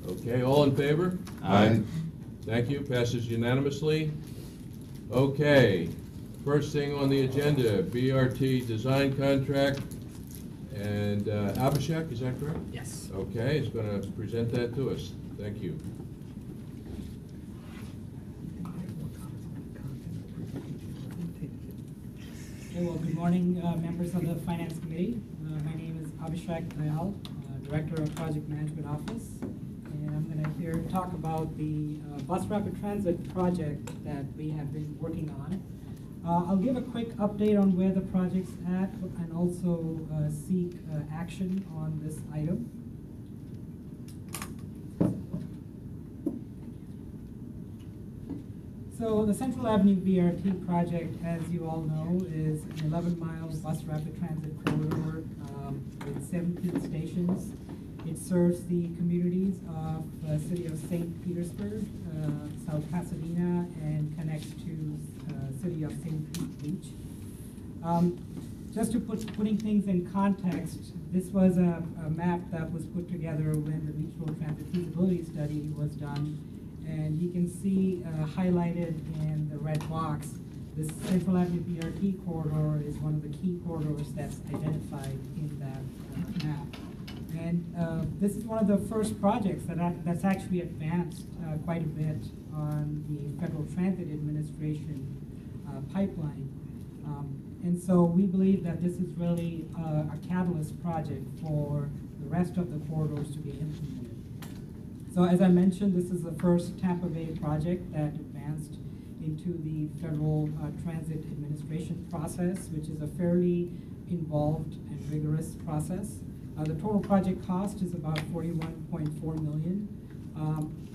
Okay, all in favor? Aye. Thank you, passes unanimously. Okay, first thing on the agenda, BRT design contract, and Abhishek, is that correct? Yes. Okay, he's going to present that to us. Thank you. Okay, well, good morning, members of the Finance Committee. My name is Abhishek Dayal, Director of Project Management Office, and I'm going to here talk about the bus rapid transit project that we have been working on. I'll give a quick update on where the project's at and also seek action on this item. So the Central Avenue BRT project, as you all know, is an 11-mile bus rapid transit corridor with 17 stations. It serves the communities of the city of St. Petersburg, South Pasadena, and connects to city of St. Pete Beach. Just to putting things in context, this was a map that was put together when the Beach Road Transit Feasibility Study was done. And you can see highlighted in the red box, this Central Avenue BRT corridor is one of the key corridors that's identified in that map. And this is one of the first projects that's actually advanced quite a bit on the Federal Transit Administration pipeline. And so we believe that this is really a catalyst project for the rest of the corridors to be implemented. So as I mentioned, this is the first Tampa Bay project that advanced into the Federal Transit Administration process, which is a fairly involved and rigorous process. The total project cost is about $41.4 million.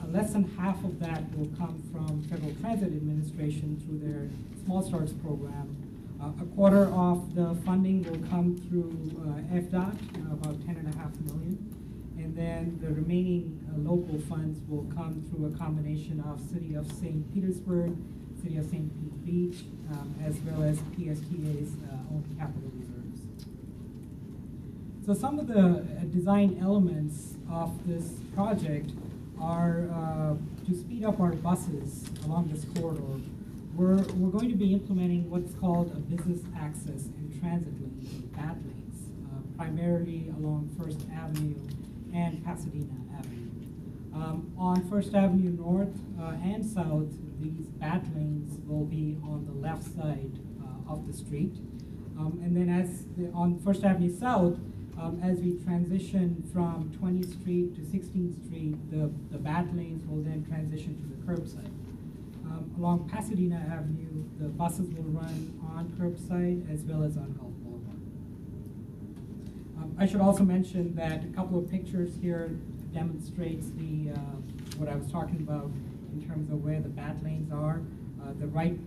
Less than half of that will come from Federal Transit Administration through their Small Starts program. A quarter of the funding will come through FDOT, about $10.5 million. And then the remaining local funds will come through a combination of City of St. Petersburg, City of St. Pete Beach, as well as PSTA's own capital reserves. So some of the design elements of this project are to speed up our buses along this corridor. We're going to be implementing what's called a business access and transit lanes, or BAT lanes, primarily along First Avenue and Pasadena Avenue. On First Avenue North and South, these BAT lanes will be on the left side of the street. And then on First Avenue South, as we transition from 20th Street to 16th Street, the BAT lanes will then transition to the curbside. Along Pasadena Avenue, the buses will run on curbside as well as on Gulf Boulevard. I should also mention that a couple of pictures here demonstrates what I was talking about in terms of where the BAT lanes are. The right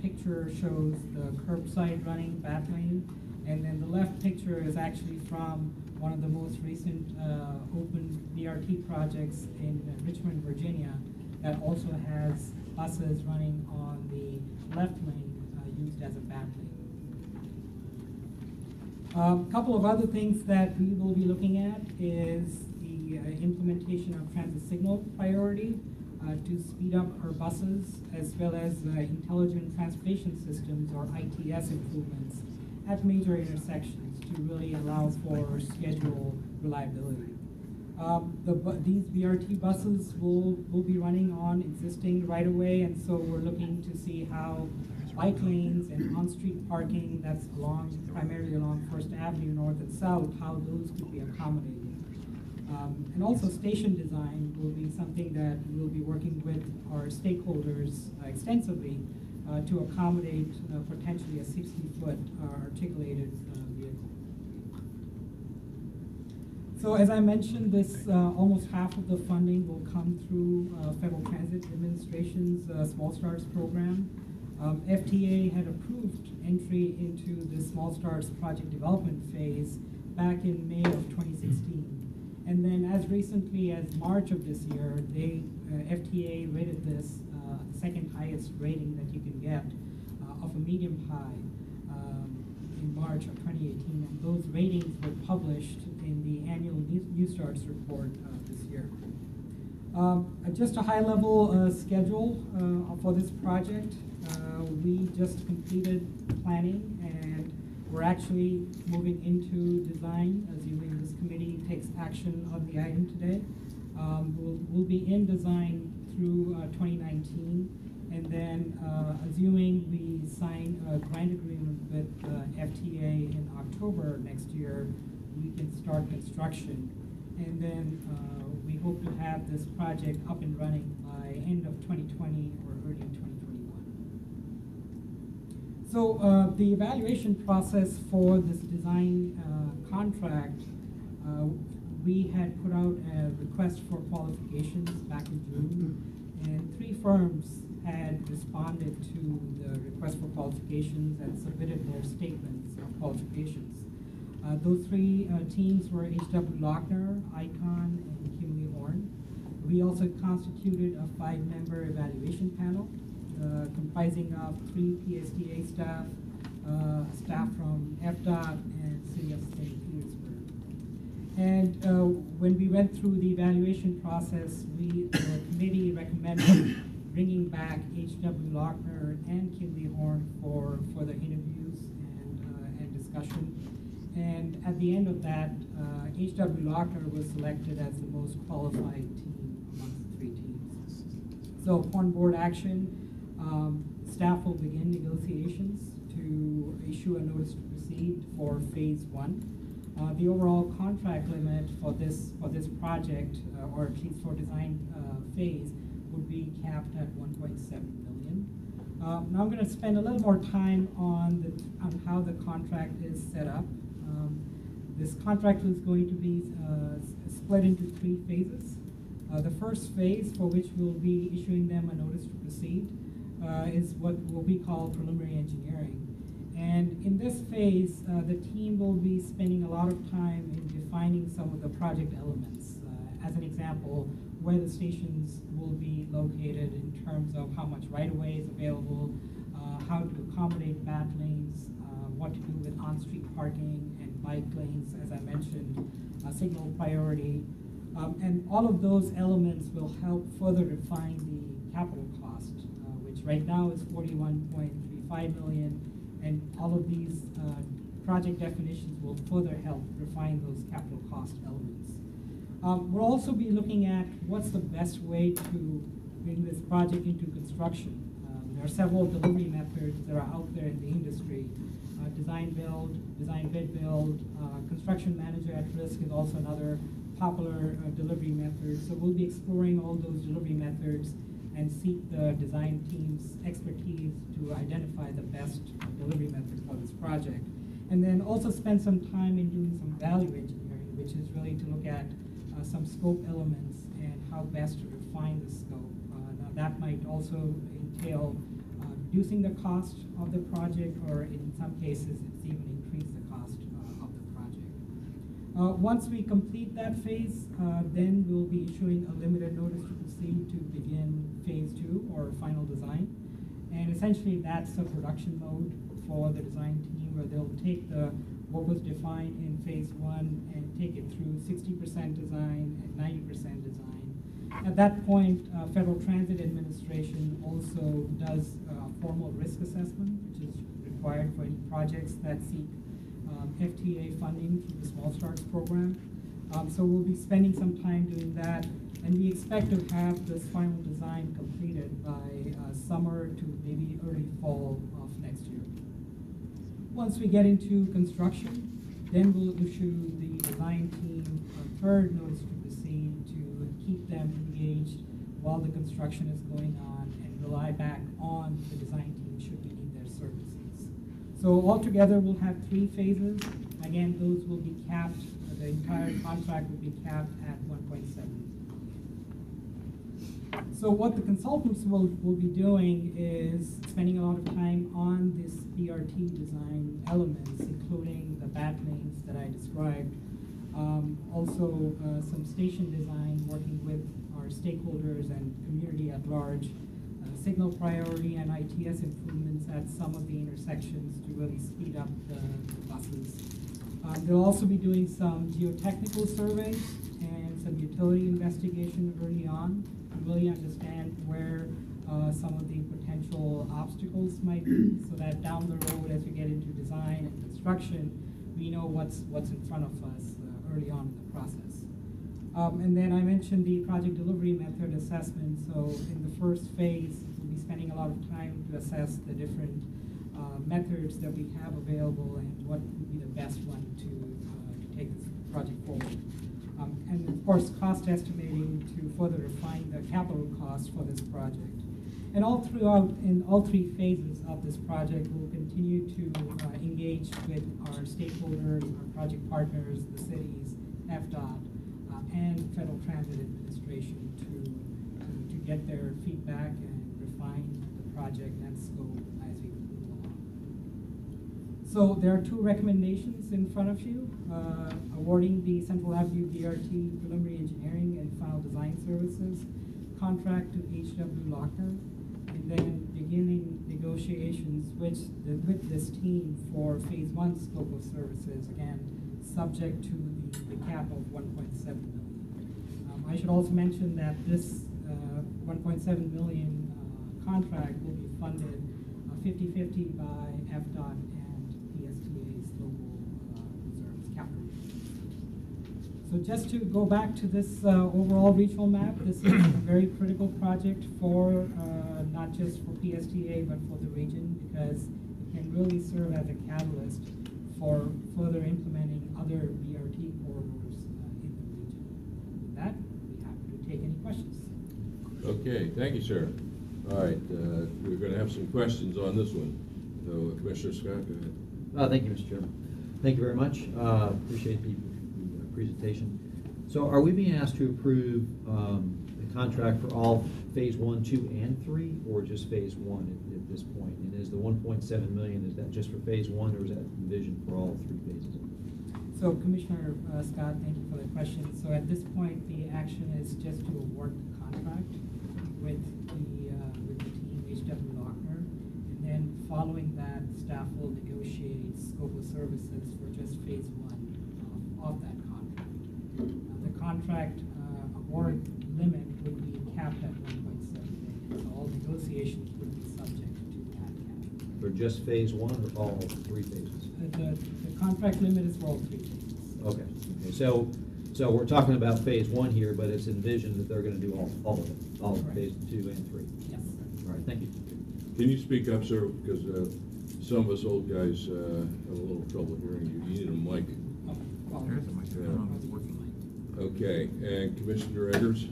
picture shows the curbside running BAT lane, and then the left picture is actually from one of the most recent open BRT projects in Richmond, Virginia, that also has buses running on the left lane used as a BAT lane. A couple of other things that we will be looking at is the implementation of transit signal priority to speed up our buses, as well as intelligent transportation systems, or ITS improvements, at major intersections to really allow for schedule reliability. These BRT buses will be running on existing right-of-way, and so we're looking to see how bike lanes and on-street parking that's primarily along First Avenue North and South, how those could be accommodated. And also station design will be something that we'll be working with our stakeholders extensively to accommodate potentially a 60-foot articulated vehicle. So as I mentioned, this almost half of the funding will come through Federal Transit Administration's Small Starts program. FTA had approved entry into the Small Starts project development phase back in May of 2016. And then as recently as March of this year, FTA rated this second highest rating that you can get of a medium high in March of 2018. And those ratings were published in the annual New Starts report this year. Just a high-level schedule for this project. We just completed planning, and we're actually moving into design, assuming this committee takes action on the item today. We'll be in design through 2019, and then assuming we sign a grant agreement with FTA in October next year, we can start construction. And then we hope to have this project up and running by end of 2020 or early 2021. So the evaluation process for this design contract, we had put out a request for qualifications back in June, and 3 firms had responded to the request for qualifications and submitted their statements of qualifications. Those 3 teams were H.W. Lochner, Icon, and Kimley Horn. We also constituted a 5-member evaluation panel comprising of 3 PSTA staff, staff from FDOT, and City of St. Petersburg. And when we went through the evaluation process, the committee recommended bringing back H.W. Lochner and Kimley Horn for the interviews and discussion. And at the end of that, H.W. Lochner was selected as the most qualified team amongst the 3 teams. So upon board action, staff will begin negotiations to issue a notice to proceed for phase 1. The overall contract limit for this project, or at least for design phase, would be capped at $1.7 million. Now I'm going to spend a little more time on how the contract is set up. This contract is going to be split into 3 phases. The first phase, for which we'll be issuing them a notice to proceed, is what we call preliminary engineering. And in this phase, the team will be spending a lot of time in defining some of the project elements. As an example, where the stations will be located in terms of how much right-of-way is available, how to accommodate bat lanes, what to do with on-street parking and bike lanes, as I mentioned, signal priority. And all of those elements will help further define the capital cost, which right now is $41.35 million, and all of these project definitions will further help refine those capital cost elements. We'll also be looking at what's the best way to bring this project into construction. There are several delivery methods that are out there in the industry. Design build, design bid build, construction manager at risk is also another popular delivery method. So we'll be exploring all those delivery methods and seek the design team's expertise to identify the best delivery method for this project. And then also spend some time in doing some value engineering, which is really to look at some scope elements and how best to refine the scope. Now that might also entail reducing the cost of the project, or in some cases, it's even increased the cost of the project. Once we complete that phase, then we'll be issuing a limited notice to proceed to begin phase 2, or final design. And essentially, that's a production mode for the design team, where they'll take what was defined in phase 1 and take it through 60% design and 90% design. At that point, Federal Transit Administration also does a formal risk assessment, which is required for any projects that seek FTA funding through the Small Starts program. So we'll be spending some time doing that, and we expect to have this final design completed by summer to maybe early fall of next year. Once we get into construction, then we'll issue the design team a 3rd notice to proceed to keep them engaged while the construction is going on, and rely back on the design team should we need their services. So altogether, we'll have 3 phases. Again, those will be capped. The entire contract will be capped at 1.7. So what the consultants will be doing is spending a lot of time on this BRT design elements, including the bat lanes that I described. Also some station design, working with our stakeholders and community at large, signal priority and ITS improvements at some of the intersections to really speed up the buses. They'll also be doing some geotechnical surveys and some utility investigation early on to really understand where some of the potential obstacles might be, so that down the road, as we get into design and construction, we know what's in front of us early on in the process. And then I mentioned the project delivery method assessment. So in the first phase, we'll be spending a lot of time to assess the different methods that we have available and what would be the best one to take this project forward. And of course, cost estimating to further refine the capital cost for this project. And all throughout, in all three phases of this project, we'll continue to engage with our stakeholders, our project partners, the cities, FDOT, and Federal Transit Administration to get their feedback and refine the project and scope as we move along. So there are two recommendations in front of you. Awarding the Central Avenue BRT preliminary engineering and final design services contract to H.W. Lochner, and then beginning negotiations with this team for phase 1 scope of services, again, subject to the cap of 1.7 million. I should also mention that this 1.7 million contract will be funded 50-50 by FDOT and PSTA's local reserves capital. So just to go back to this overall regional map, this is a very critical project for not just for PSTA but for the region, because it can really serve as a catalyst for further implementing other BRT corridors in the region. With that, we'll be happy to take any questions. Okay, thank you, sir. All right, we're going to have some questions on this one. So, Commissioner Scott, go ahead. Thank you, Mr. Chairman. Thank you very much. Appreciate the presentation. So are we being asked to approve the contract for all phase 1, 2, and 3, or just phase 1 at this point? And is the 1.7 million, is that just for phase 1, or is that envisioned for all 3 phases? So Commissioner Scott, thank you for the question. So at this point, the action is just to award the contract with the team H.W. Lochner, and then following that, staff will negotiate scope of services for just phase 1 of that contract. The contract award limit would be capped at 1.7 million. So all negotiations would be subject to that cap. For just phase 1 or all 3 phases? The contract limit is for all 3 phases. Okay. So we're talking about phase 1 here, but it's envisioned that they're going to do all of it, all of phase 2 and 3. Yes. All right, thank you. Can you speak up, sir? Because some of us old guys have a little trouble hearing you. You need a mic. There is a microphone. It's working. Okay, and Commissioner Eggers?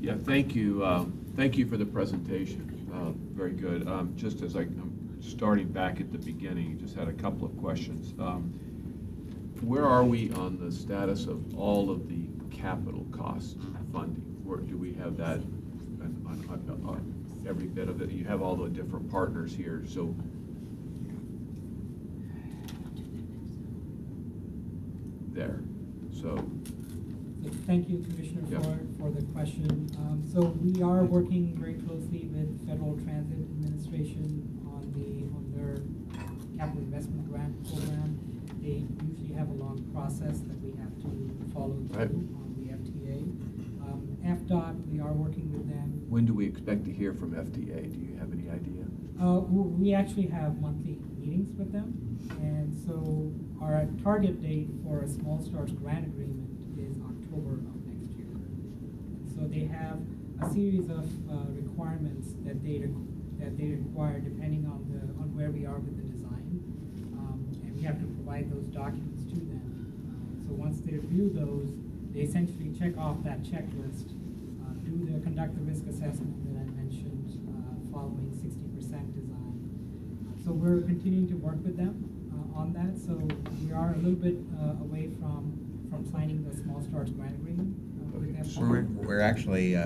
Yeah, thank you. Thank you for the presentation. Very good. Just as I'm starting back at the beginning, just had a couple of questions. Where are we on the status of all of the capital cost funding? Where do we have that on every bit of it? You have all the different partners here, so. There, so. Thank you, Commissioner, for the question. So we are working very closely with Federal Transit Administration on their capital investment grant program. They usually have a long process that we have to follow through on the FTA. FDOT, we are working with them. When do we expect to hear from FTA? Do you have any idea? We actually have monthly meetings with them, and so our target date for a Small Stars grant agreement is October of next year. So they have a series of requirements that they require depending on where we are with the design, and we have to provide those documents to them. So once they review those, they essentially check off that checklist, conduct the risk assessment that I mentioned, following 60% design. So we're continuing to work with them on that. So we are a little bit away from signing the Small Stars grant agreement. We're actually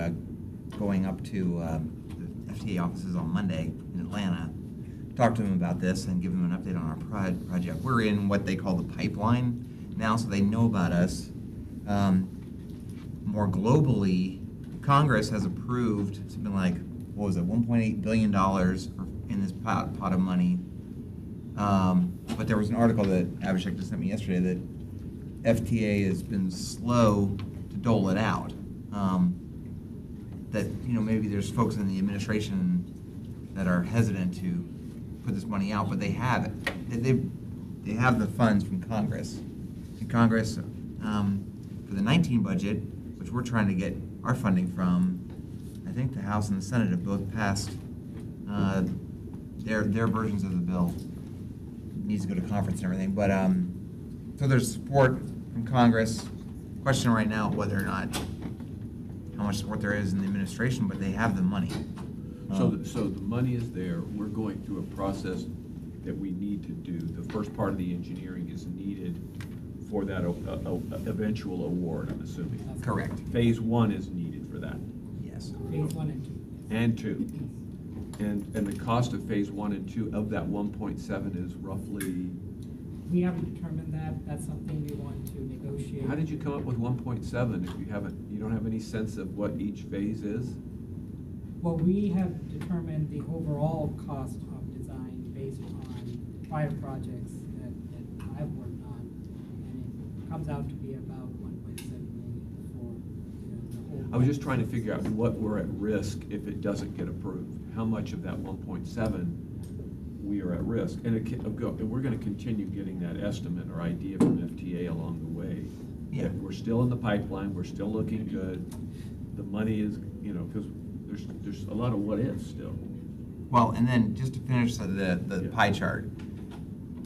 going up to the FTA offices on Monday in Atlanta, talk to them about this and give them an update on our project. We're in what they call the pipeline now, so they know about us. More globally, Congress has approved something like, what was it, $1.8 billion in this pot of money. But there was an article that Abhishek just sent me yesterday that FTA has been slow to dole it out. that, maybe there's folks in the administration that are hesitant to put this money out, but they have it. They have the funds from Congress. And Congress, for the 19 budget, which we're trying to get our funding from, I think the House and the Senate have both passed their versions of the bill. It needs to go to conference and everything, but so there's support from Congress. Question right now whether or not how much support there is in the administration, but they have the money. So the money is there. We're going through a process that we need to do. The first part of the engineering is needed for that eventual award, I'm assuming. Correct. Phase 1 is needed for that. Yes. Phase 1 and 2. And 2. And the cost of phase 1 and 2 of that 1.7 is roughly, We haven't determined that. That's something we want to negotiate. how did you come up with 1.7 if you don't have any sense of what each phase is? Well, we have determined the overall cost of design based on prior projects that I've worked on, and it comes out to be about 1.7 million for the whole. I was just trying to figure out what we're at risk if it doesn't get approved. How much of that 1.7 we are at risk? And we're going to continue getting that estimate or idea from FTA along the way. Yeah. We're still in the pipeline. We're still looking good. The money is, because there's a lot of what ifs still. Well, and then just to finish the pie chart,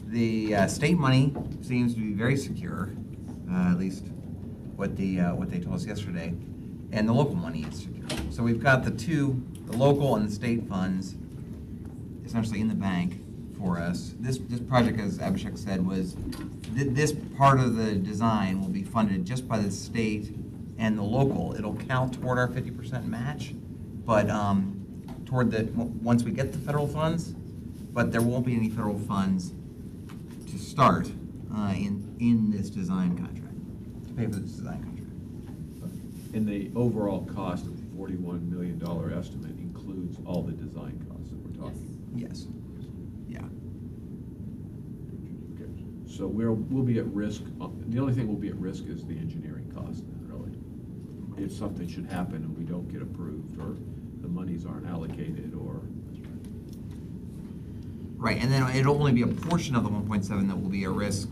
the state money seems to be very secure, at least what they told us yesterday, and the local money is secure. So we've got the local and the state funds essentially in the bank for us. This project, as Abhishek said, was this part of the design will be funded just by the state and the local. It'll count toward our 50% match, but once we get the federal funds, but there won't be any federal funds to start in this design contract, to pay for this design contract. And the overall cost of the $41 million estimate includes all the design costs that we're talking about. Yes. Yeah. Okay. So we'll be at risk. The only thing we'll be at risk is the engineering cost, really. If something should happen and we don't get approved, or the monies aren't allocated, or. Right, and then it'll only be a portion of the 1.7 that will be a risk.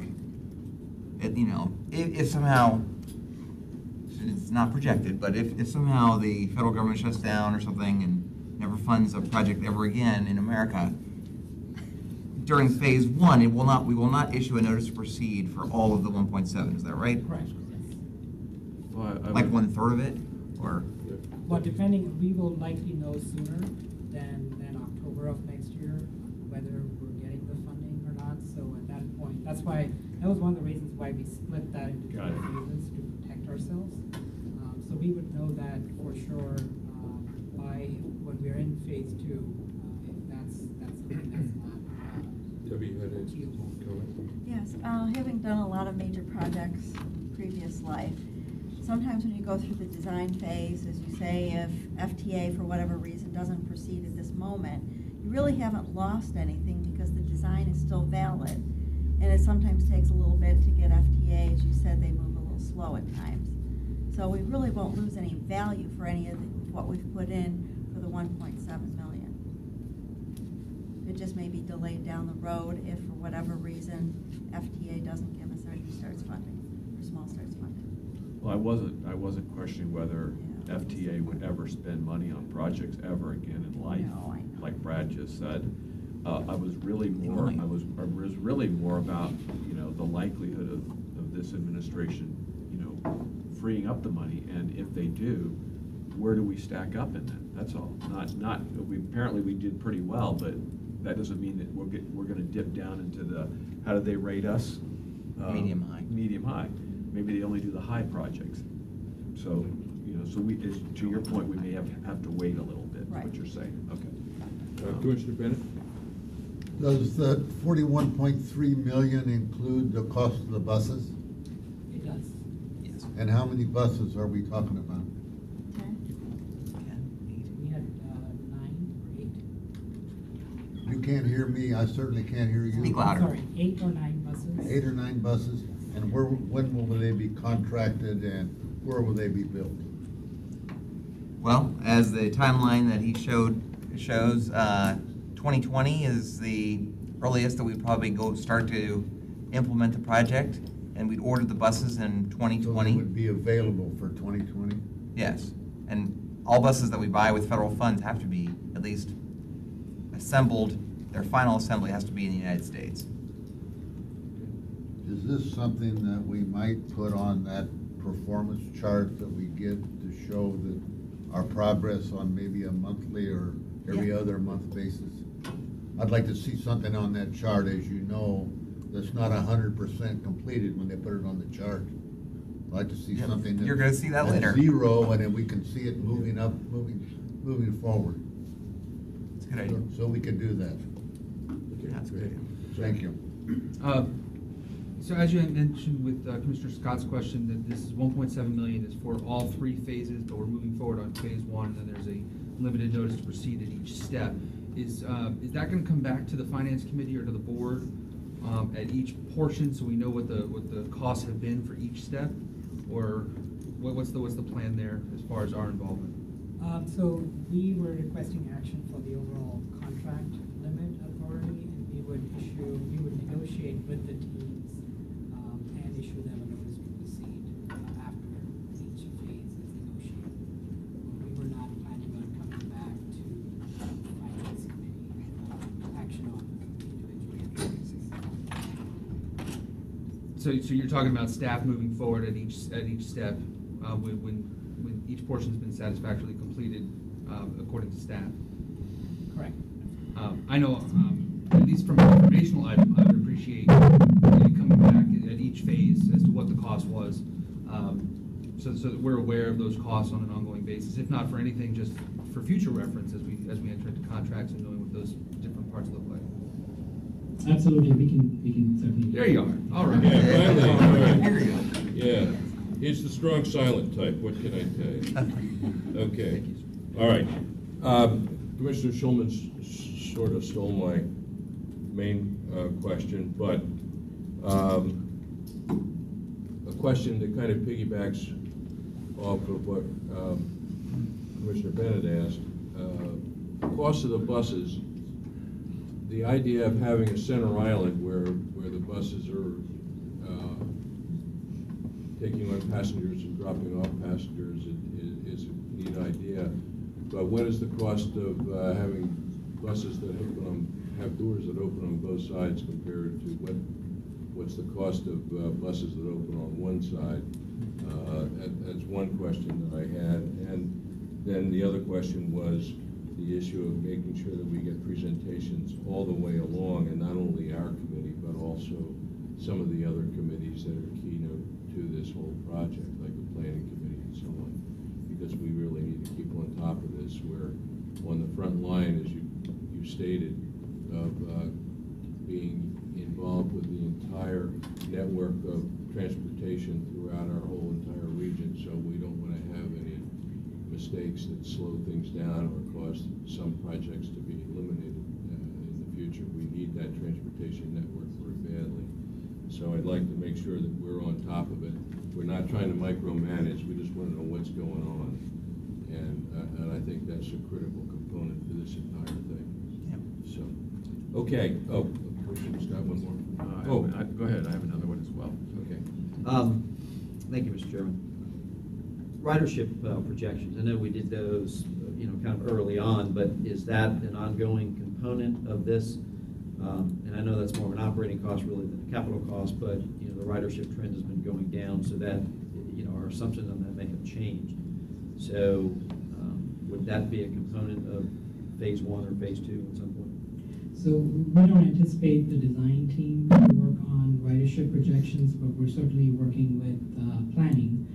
If somehow, it's not projected, but if somehow the federal government shuts down or something and never funds a project ever again in America, during phase 1, we will not issue a notice to proceed for all of the 1.7. Is that right? Correct, yes. Well, Like 1/3 of it, or? Well, depending, we will likely know sooner than October of next year whether we're getting the funding or not. So at that point, that was one of the reasons why we split that into 2 Got it. phases to protect ourselves. So we would know that for sure by when we're in phase 2, if that's something that's not Debbie, you had a achievable. comment? Yes, having done a lot of major projects in previous life, sometimes when you go through the design phase, as you say, if FTA for whatever reason doesn't proceed at this moment, you really haven't lost anything because the design is still valid. And it sometimes takes a little bit to get FTA, as you said, they move a little slow at times. So we really won't lose any value for any of what we've put in for the 1.7 million. It just may be delayed down the road if for whatever reason FTA doesn't give us our starts funding, or small starts funding. Well, I wasn't questioning whether Yeah. FTA would ever spend money on projects ever again in life. No, I know. Like Brad just said. I was really more about, the likelihood of this administration, freeing up the money, and if they do, where do we stack up in that? That's all. Apparently we did pretty well, but that doesn't mean that we're going to dip down into how do they rate us? Medium high. Medium high. Maybe they only do the high projects. So, to your point, we may have to wait a little bit, is what Right. you're saying. Okay. Commissioner Bennett? Does that 41.3 million include the cost of the buses? It does. Yes. And how many buses are we talking about? Okay. We had 9 or 8. You can't hear me, I certainly can't hear you. Speak louder. Sorry, 8 or 9 buses. 8 or 9 buses, and when will they be contracted and where will they be built? Well, as the timeline that he shows, 2020 is the earliest that we probably start to implement the project, and we'd order the buses in So 2020. they would be available for 2020? Yes, and all buses that we buy with federal funds have to be at least assembled, their final assembly has to be in the United States. Is this something that we might put on that performance chart that we get to show that our progress on maybe a monthly or every Yeah. other month basis? I'd like to see something on that chart, as you know, that's not 100% completed when they put it on the chart. I'd like to see Yep. something that's You're gonna see that later. zero, and then we can see it moving up, moving forward. It's a good idea. So we can do that. That's good. Thank you. So as you had mentioned with Commissioner Scott's question, that this is 1.7 million is for all 3 phases, but we're moving forward on phase 1, and then there's a limited notice to proceed at each step. Is that going to come back to the Finance Committee or to the board at each portion, so we know what the costs have been for each step? Or what's the plan there as far as our involvement? So we were requesting action for the overall contract limit authority, and we would negotiate with the teams and issue them a notice to proceed after each phase is negotiated. We were not planning on coming back to the Finance Committee action on individual phases. So you're talking about staff moving forward at each step when each portion's been satisfactorily completed according to staff? Correct. I know, at least from an informational item, I would appreciate you coming back at each phase as to what the cost was, so that we're aware of those costs on an ongoing basis, if not for anything, just for future reference as we enter into contracts and knowing what those different parts look like. Absolutely, we can certainly. There you are, all right. Yeah, finally, all right. Here you go. Yeah, he's the strong silent type, what can I tell you? Okay, all right. Commissioner Schulman sort of stole my main question, but a question that kind of piggybacks off of what Commissioner Bennett asked. The cost of the buses, the idea of having a center island where the buses are taking on passengers and dropping off passengers is a neat idea. But what is the cost of having buses that have doors that open on both sides compared to what's the cost of buses that open on one side? That's one question that I had. And then the other question was the issue of making sure that we get presentations all the way along, and not only our committee, but also some of the other committees that are keynote to this whole project, like the planning committee and so on, because we really need to keep on top of this. We're on the front line, as you stated, of being involved with the entire network of transportation throughout our whole entire region, so we don't want to have any mistakes that slow things down or cause some projects to be eliminated in the future. We need that transportation network very badly. So I'd like to make sure that we're on top of it. We're not trying to micromanage, we just want to know what's going on. And I think that's a critical component to this entire thing. Yep. So, okay, Commissioner's got one more. Go ahead, I have another one as well. Okay. Thank you, Mr. Chairman. Ridership projections, I know we did those, kind of early on, but is that an ongoing component of this? And I know that's more of an operating cost really than a capital cost, but, the ridership trend has been going down, so that, our assumptions on that may have changed. So, would that be a component of phase 1 or phase 2 at some point? So we don't anticipate the design team to work on ridership projections, but we're certainly working with planning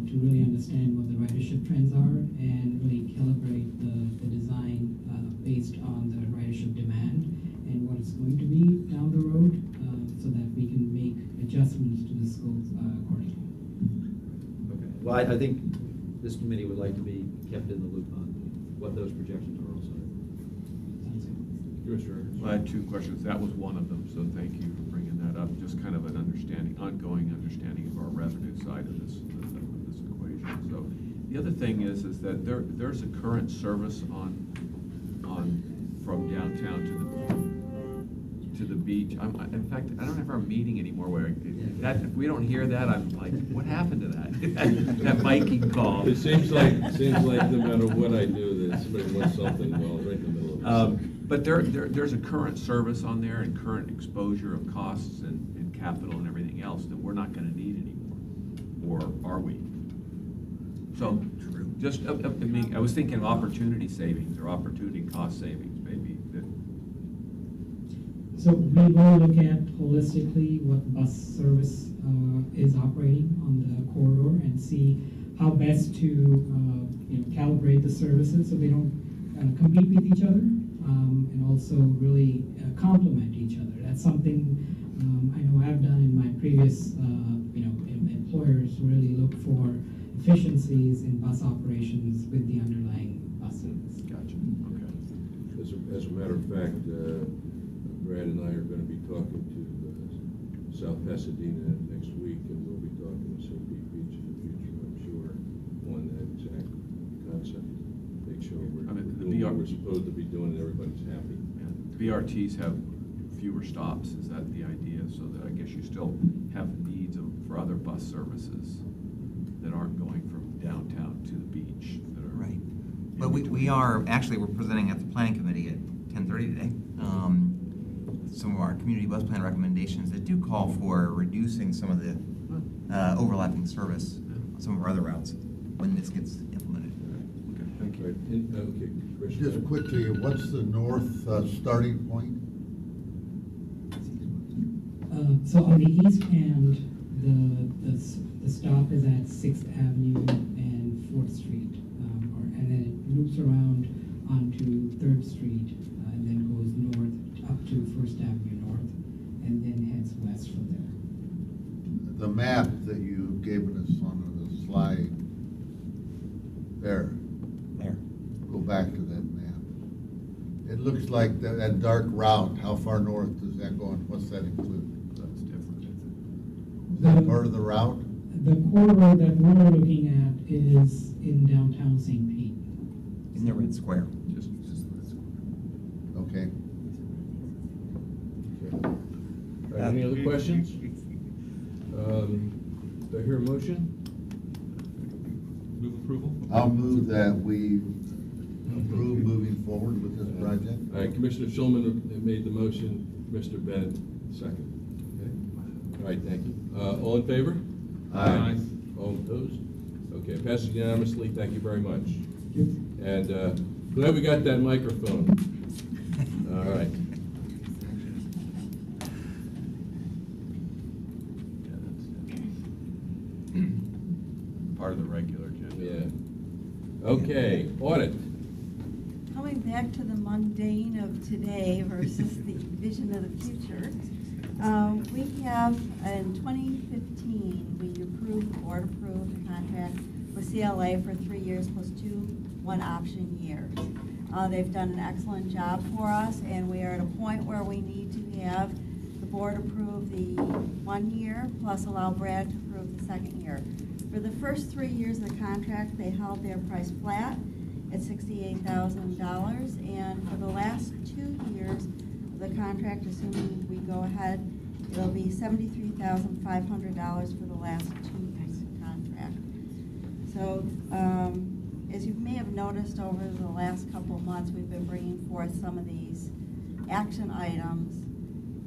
to really understand what the ridership trends are and really calibrate the design based on the ridership demand and what it's going to be down the road, so that we can make adjustments to the scope accordingly. Okay. Well, I think this committee would like to be kept in the loop on what those projections are also. Sounds good. Well, I had 2 questions. That was one of them, so thank you for bringing that up. Just kind of an ongoing understanding of our revenue side of this equation. So The other thing is that there's a current service from downtown to the beach. In fact, I don't have our meeting anymore where if we don't hear that, I'm like, what happened to that? That Viking call. It seems like no matter what I do, that somebody wants something, well, right in the middle of it. But there's a current service on there and current exposure of costs and capital and everything else that we're not gonna need anymore, or are we? So, just, I mean, I was thinking of opportunity savings or opportunity cost savings, maybe. So we will look at holistically what bus service is operating on the corridor and see how best to calibrate the services so they don't compete with each other, and also really complement each other. That's something I know I've done in my previous employers, really look for efficiencies in bus operations with the underlying buses. Gotcha, okay. As a matter of fact, Brad and I are going to be talking to South Pasadena next week, and we'll be talking to St. Pete Beach in the future, I'm sure, on that exact concept. Make sure we're doing what we're supposed to be doing and everybody's happy. Yeah. BRTs have fewer stops, is that the idea? So that I guess you still have needs for other bus services that aren't going from downtown to the beach. That are Right. But we are, actually, we're presenting at the planning committee at 10:30 today. Some of our community bus plan recommendations that do call for reducing some of the overlapping service on some of our other routes when this gets implemented. Okay, thank you. Right. Okay, Chris. Just quickly, what's the north starting point? So on the east end, the stop is at 6th Avenue and 4th Street, and then it loops around onto 3rd Street, and then goes north up to 1st Avenue North, and then heads west from there. The map that you've given us on the slide, there, go back to that map. It looks like that dark route, how far north does that go and what's that include? That's different. Is that part of the route? The corridor that we're looking at is in downtown St. Pete. In the red square. Just Okay. All right, any other questions? Do I hear a motion? Move approval? I'll move that we approve moving forward with this project. All right, Commissioner Schulman made the motion, Mr. Bennett, second. Okay. All right, thank you. All in favor? Aye. All opposed? Okay, passes unanimously, thank you very much. And glad we got that microphone. All right. part of the regular agenda. Yeah. Okay, audit. Coming back to the mundane of today versus the vision of the future, we have, in 2015, the board approved a contract with CLA for 3 years plus 2 one-option years. They've done an excellent job for us, and we are at a point where we need to have the board approve the 1 year, plus allow Brad to approve the 2nd year. For the first 3 years of the contract, they held their price flat at $68,000, and for the last 2 years of the contract, assuming we go ahead, it'll be $73,500 for the last 2 years of the contract. So, as you may have noticed over the last couple of months, we've been bringing forth some of these action items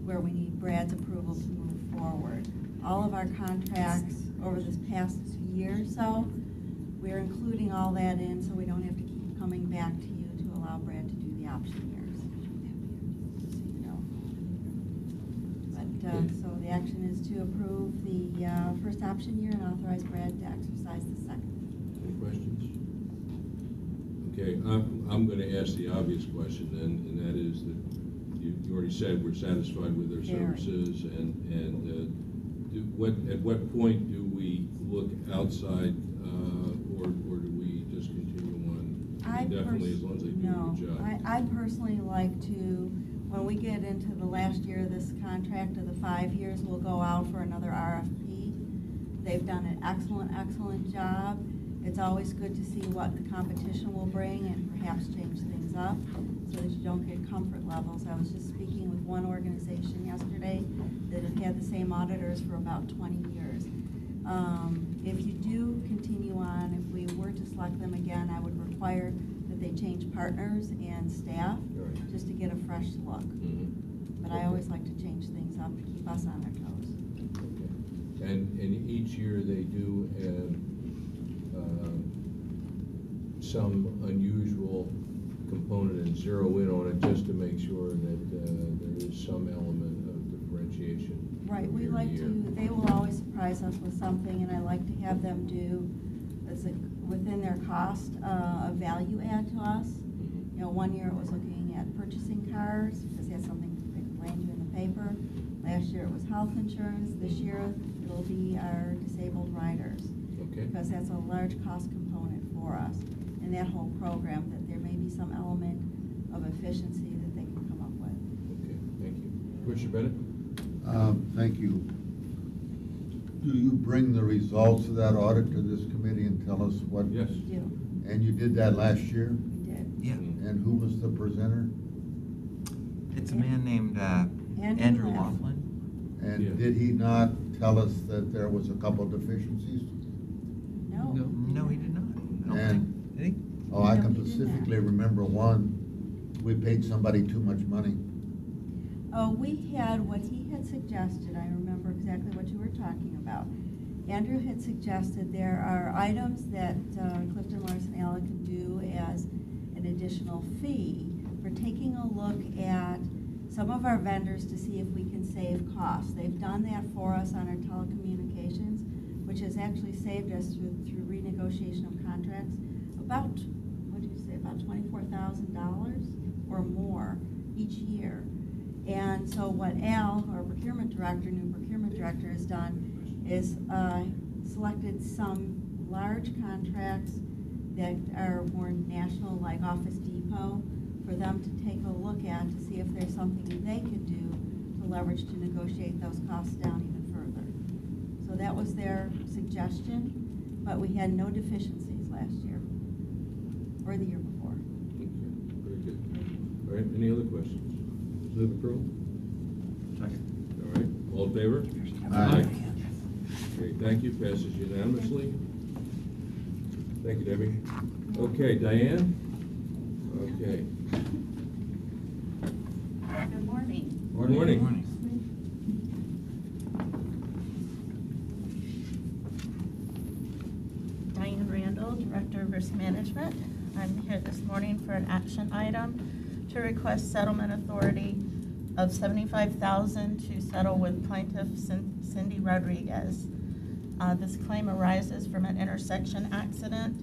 where we need Brad's approval to move forward. All of our contracts over this past year or so, we're including all that in so we don't have to keep coming back to you to allow Brad to do the option years. Just so you know. But, so the action is to approve the first option year and authorize Brad to exercise the 2nd. Any questions? Okay, I'm going to ask the obvious question then, and that is that you already said we're satisfied with their services, and at what point do we look outside, or do we just continue on indefinitely as long as they do a good job? I personally like to, when we get into the last year of this contract of the 5 years, we'll go out for another RFP. They've done an excellent job. It's always good to see what the competition will bring and perhaps change things up so that you don't get comfort levels. I was just speaking with one organization yesterday that had had the same auditors for about 20 years. If you do continue on, if we were to select them again, I would require that they change partners and staff Right. just to get a fresh look. Mhm. But I always like to change things up to keep us on our toes. Okay. And each year they do some unusual component and zero in on it just to make sure that there is some element of differentiation. Right, from we year like year. to, they will always surprise us with something, and I like to have them do, within their cost, a value add to us. Mhm. You know, one year it was looking at purchasing cars, because that's something they could land you in the paper. Last year it was health insurance, this year it'll be our disabled riders. Okay. Because that's a large cost component for us in that whole program, that there may be some element of efficiency that they can come up with. Okay, thank you. Commissioner Bennett? Thank you. Do you bring the results of that audit to this committee and tell us what? Yes. We do, And you did that last year? we did. Yeah. And who was the presenter? It's a man named Andrew Andrew Laughlin. Laughlin. And Yeah. did he not tell us that there was a couple deficiencies? No. No, he did not. I don't And- think. Did he? Oh, I No, can he did not. specifically remember one. We paid somebody too much money. Oh, we had, what he had suggested, I remember exactly what you were talking about. Andrew had suggested there are items that Clifton Larson Allen can do as an additional fee for taking a look at some of our vendors to see if we can save costs. They've done that for us on our telecommunications, which has actually saved us through renegotiation of contracts about, what did you say, about $24,000 or more each year. And so what Al, our procurement director, new procurement director, has done is selected some large contracts that are more national, like Office Depot, for them to take a look at to see if there's something that they could do to leverage to negotiate those costs down even further. So that was their suggestion, but we had no deficiencies last year or the year before. Okay, very good. All right, any other questions? Move approval? Second. All right, all in favor? Aye. Okay, thank you, passes unanimously. Thank you, Debbie. Okay, Diane? Okay. Good morning. Good morning. Diane Randall, Director of Risk Management. I'm here this morning for an action item to request settlement authority of $75,000 to settle with Plaintiff Cindy Rodriguez. This claim arises from an intersection accident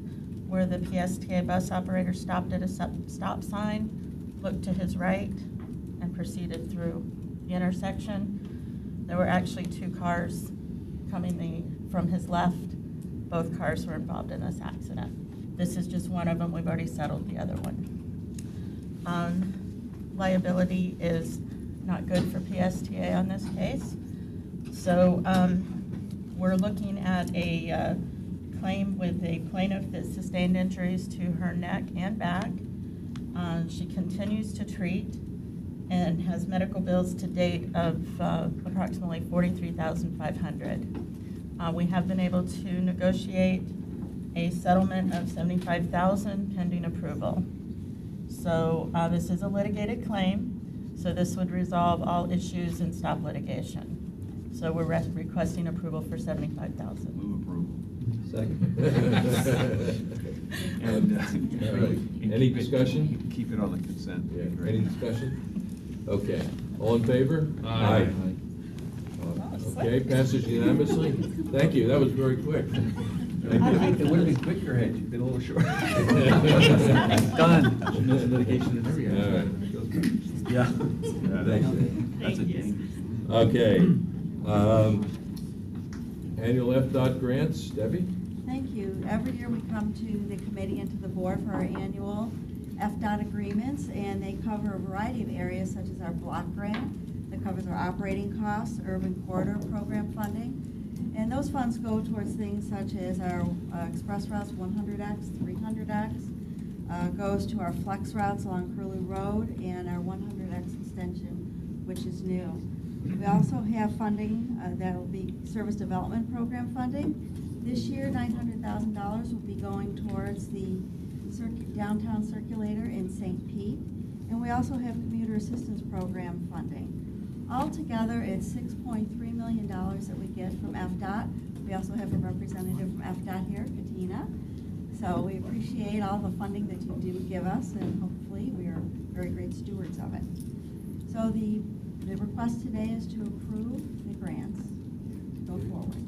where the PSTA bus operator stopped at a stop sign, looked to his right, and proceeded through the intersection. There were actually two cars coming from his left. Both cars were involved in this accident. This is just one of them. We've already settled the other one. Liability is not good for PSTA on this case. So we're looking at a claim with a plaintiff that sustained injuries to her neck and back. She continues to treat and has medical bills to date of approximately $43,500. We have been able to negotiate a settlement of $75,000 pending approval. So this is a litigated claim, so this would resolve all issues and stop litigation. So we're requesting approval for $75,000. Move approval. Second. And, All right. Any discussion? Keep it on the consent. Yeah, any discussion? Okay, all in favor? Aye. Okay, passes unanimously. Thank you, that was very quick. It would have been quicker had you been a little short. Done. Litigation and everything. All right. Yeah. Thanks. That's a Thank you. ding. Okay. Annual FDOT grants, Debbie? Thank you. Every year we come to the committee and to the board for our annual FDOT agreements, and they cover a variety of areas such as our block grant that covers our operating costs, urban corridor program funding, And those funds go towards things such as our express routes 100X, 300X, goes to our flex routes along Curlew Road and our 100X extension, which is new. We also have funding that will be service development program funding. This year, $900,000 will be going towards the downtown circulator in St. Pete. And we also have commuter assistance program funding. Altogether, it's $6.3 million that we get from FDOT. We also have a representative from FDOT here, Katina. So we appreciate all the funding that you do give us, and hopefully we are very great stewards of it. So the request today is to approve the grants to go forward.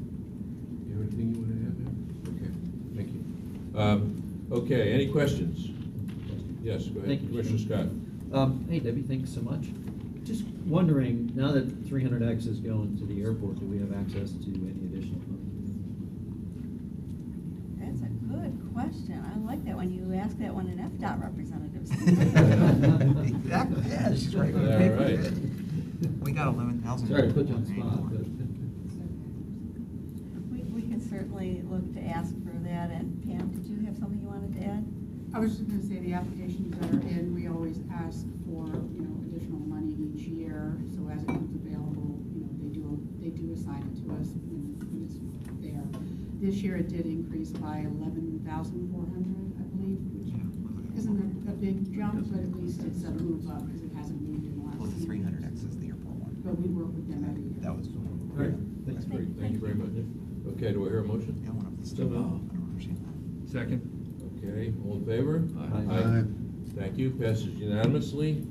You have anything you want to add there? Okay, thank you. Okay, any questions? Yes, go ahead. Thank you, Commissioner Scott. Hey, Debbie, thanks so much. Just wondering, now that 300X is going to the airport, do we have access to any additional funding? That's a good question. I like that when you ask that when an FDOT representative says Exactly, yeah, she's right. All right. We got 11,000. Sorry to put you on the spot, but. We can certainly look to ask for that. And Pam, did you have something you wanted to add? I was just going to say the applications that are in, we always ask for, additional money each year. So as it comes available, they do assign it to us when it's there. This year it did increase by 11,400, I believe, which isn't a big jump, but at least it's a move up because it hasn't moved in the last. Well, the 300X is the airport one. But we work with them every year. That was. All right, that's great. Thank you very much. Okay, do I hear a motion? Yeah, one of the So moved. I don't understand that. Second. Okay, all in favor? Aye. Thank you, passes unanimously.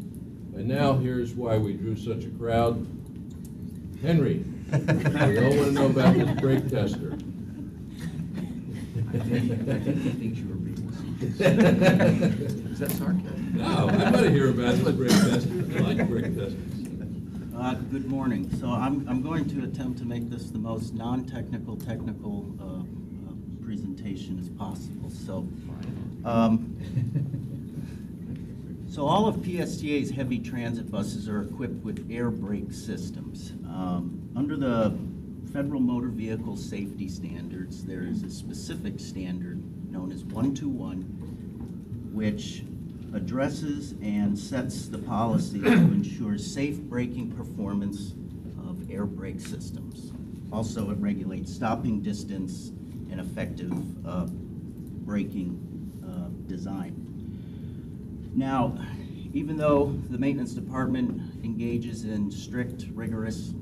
And now, here's why we drew such a crowd. Henry, we all want to know about this brake tester. I think he thinks you were being facetious. Is that sarcasm? No, I want to hear about this brake tester. I like brake testers. Good morning. So I'm going to attempt to make this the most non-technical, technical presentation as possible. So all of PSTA's heavy transit buses are equipped with air brake systems. Under the Federal Motor Vehicle Safety Standards, there is a specific standard known as 121, which addresses and sets the policy to ensure safe braking performance of air brake systems. Also, it regulates stopping distance and effective braking design. Now, even though the maintenance department engages in strict, rigorous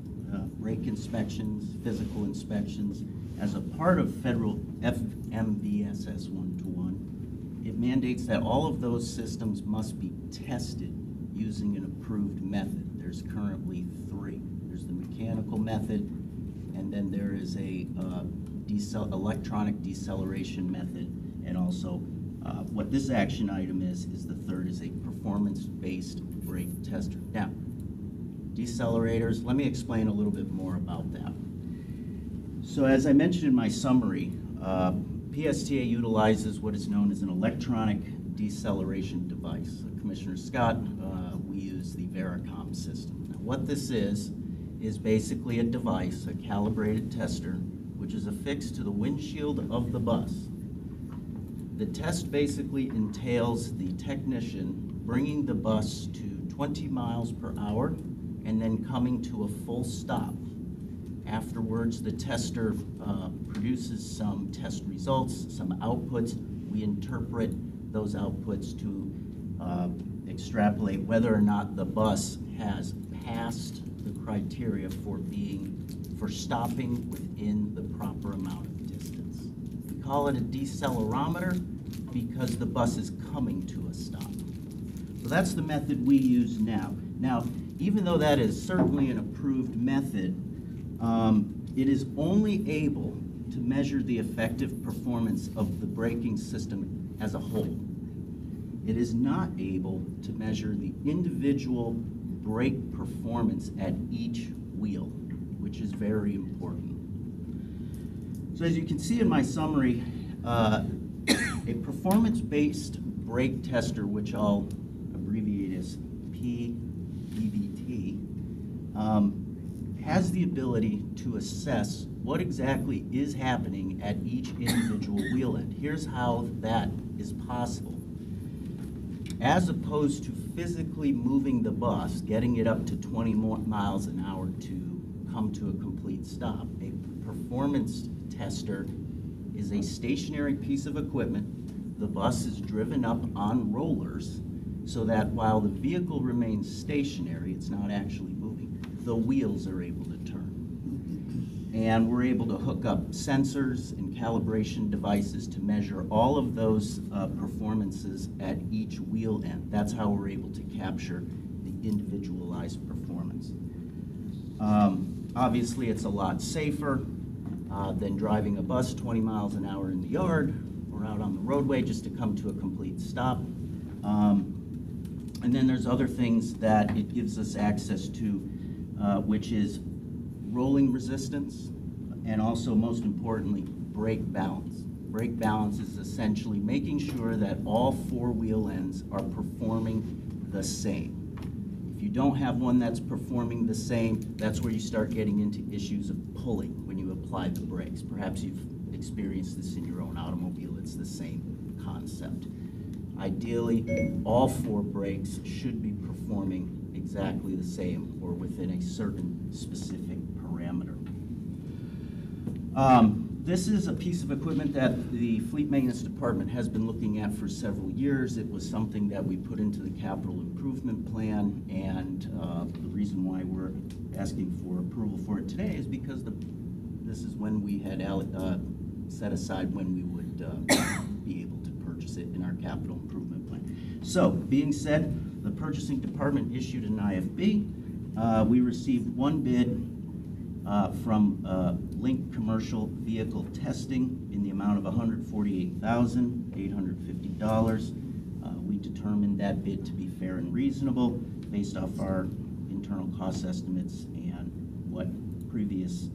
brake inspections, physical inspections, as a part of federal FMVSS 121, it mandates that all of those systems must be tested using an approved method. There's currently 3. There's the mechanical method, and then there is a electronic deceleration method, and also what this action item is the third is a performance-based brake tester. Now, decelerators, let me explain a little bit more about that. So as I mentioned in my summary, PSTA utilizes what is known as an electronic deceleration device. Commissioner Scott, we use the Vericom system. Now, what this is basically a device, a calibrated tester, which is affixed to the windshield of the bus. The test basically entails the technician bringing the bus to 20 miles per hour and then coming to a full stop. Afterwards, the tester produces some test results, some outputs. We interpret those outputs to extrapolate whether or not the bus has passed the criteria for stopping within the proper amount of distance. We call it a decelerometer because the bus is coming to a stop. So that's the method we use now. Now, even though that is certainly an approved method, it is only able to measure the effective performance of the braking system as a whole. It is not able to measure the individual brake performance at each wheel, which is very important. So as you can see in my summary, a performance-based brake tester, which I'll abbreviate as PBT, has the ability to assess what exactly is happening at each individual wheel end. Here's how that is possible. As opposed to physically moving the bus, getting it up to 20 miles an hour to come to a complete stop, a performance tester is a stationary piece of equipment. The bus is driven up on rollers so that while the vehicle remains stationary, it's not actually moving, the wheels are able to turn. And we're able to hook up sensors and calibration devices to measure all of those performances at each wheel end. That's how we're able to capture the individualized performance. Obviously, it's a lot safer than driving a bus 20 miles an hour in the yard or out on the roadway just to come to a complete stop. And then there's other things that it gives us access to, which is rolling resistance, and also, most importantly, brake balance. Brake balance is essentially making sure that all four wheel ends are performing the same. If you don't have one that's performing the same, that's where you start getting into issues of pulling when you apply the brakes. Perhaps you've experienced this in your own automobile. It's the same concept. Ideally, all four brakes should be performing exactly the same or within a certain specific parameter. This is a piece of equipment that the Fleet Maintenance Department has been looking at for several years. It was something that we put into the capital improvement plan, and the reason why we're asking for approval for it today is because this is when we had set aside when we would be able to purchase it in our capital improvement plan. So, being said, the purchasing department issued an IFB. We received one bid from Link Commercial Vehicle Testing in the amount of $148,850. We determined that bid to be fair and reasonable based off our internal cost estimates and what previous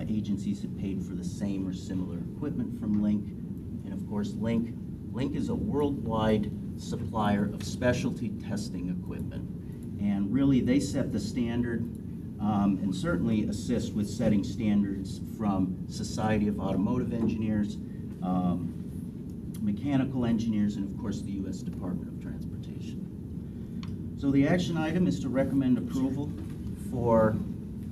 agencies had paid for the same or similar equipment from Link. And of course, Link is a worldwide supplier of specialty testing equipment. And really, they set the standard and certainly assist with setting standards from Society of Automotive Engineers, mechanical engineers, and of course the U.S. Department of Transportation. So the action item is to recommend approval for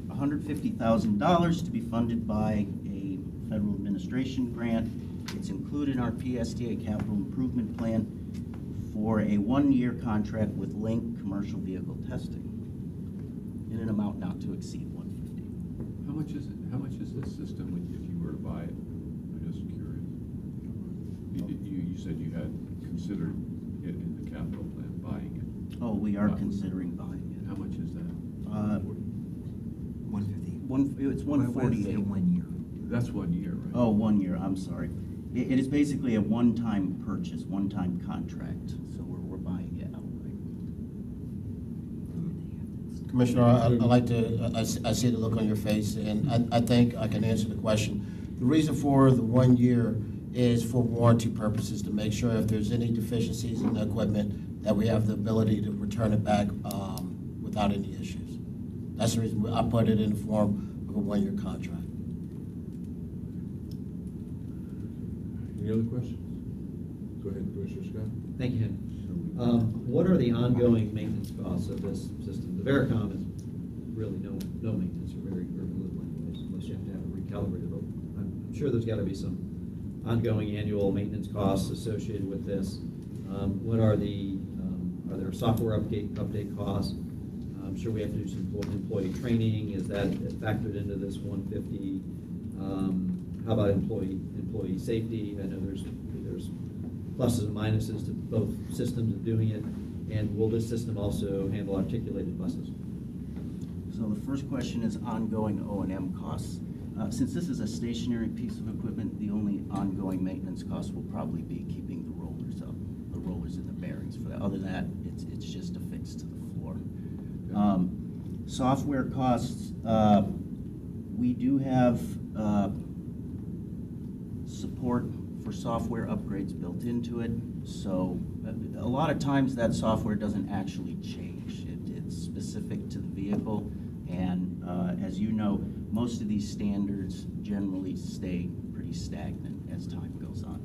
$150,000 to be funded by a federal administration grant. It's included in our PSTA capital improvement plan for a one-year contract with Link Commercial Vehicle Testing in an amount not to exceed $150,000. How much is it? How much is this system if you were to buy it? I'm just curious. You said you had considered it in the capital plan, buying it. Oh, we are considering buying it. How much is that? 150. It's 148. In 1 year. That's 1 year, right? Oh, 1 year, I'm sorry. It is basically a one-time purchase, one-time contract, so we're buying it outright. Commissioner, I'd like to, I see the look on your face, and I think I can answer the question. The reason for the 1 year is for warranty purposes, to make sure if there's any deficiencies in the equipment, that we have the ability to return it back without any issues. That's the reason I put it in the form of a 1 year contract. Any other questions? Go ahead, Commissioner Scott. Thank you, Henry. What are the ongoing maintenance costs of this system? The Vericom is really no maintenance, or very little anyways, unless you have to have it recalibrated. But I'm sure there's got to be some ongoing annual maintenance costs associated with this. What are there software update costs? I'm sure we have to do some employee training. Is that factored into this 150? How about employee safety? I know there's pluses and minuses to both systems of doing it. And will this system also handle articulated buses? So the first question is ongoing O&M costs. Since this is a stationary piece of equipment, the only ongoing maintenance cost will probably be keeping the rollers up, the rollers and the bearings for that. Other than that, it's just affixed to the floor. Software costs, we do have support for software upgrades built into it. So a lot of times that software doesn't actually change. It's specific to the vehicle. And as you know, most of these standards generally stay pretty stagnant as time goes on.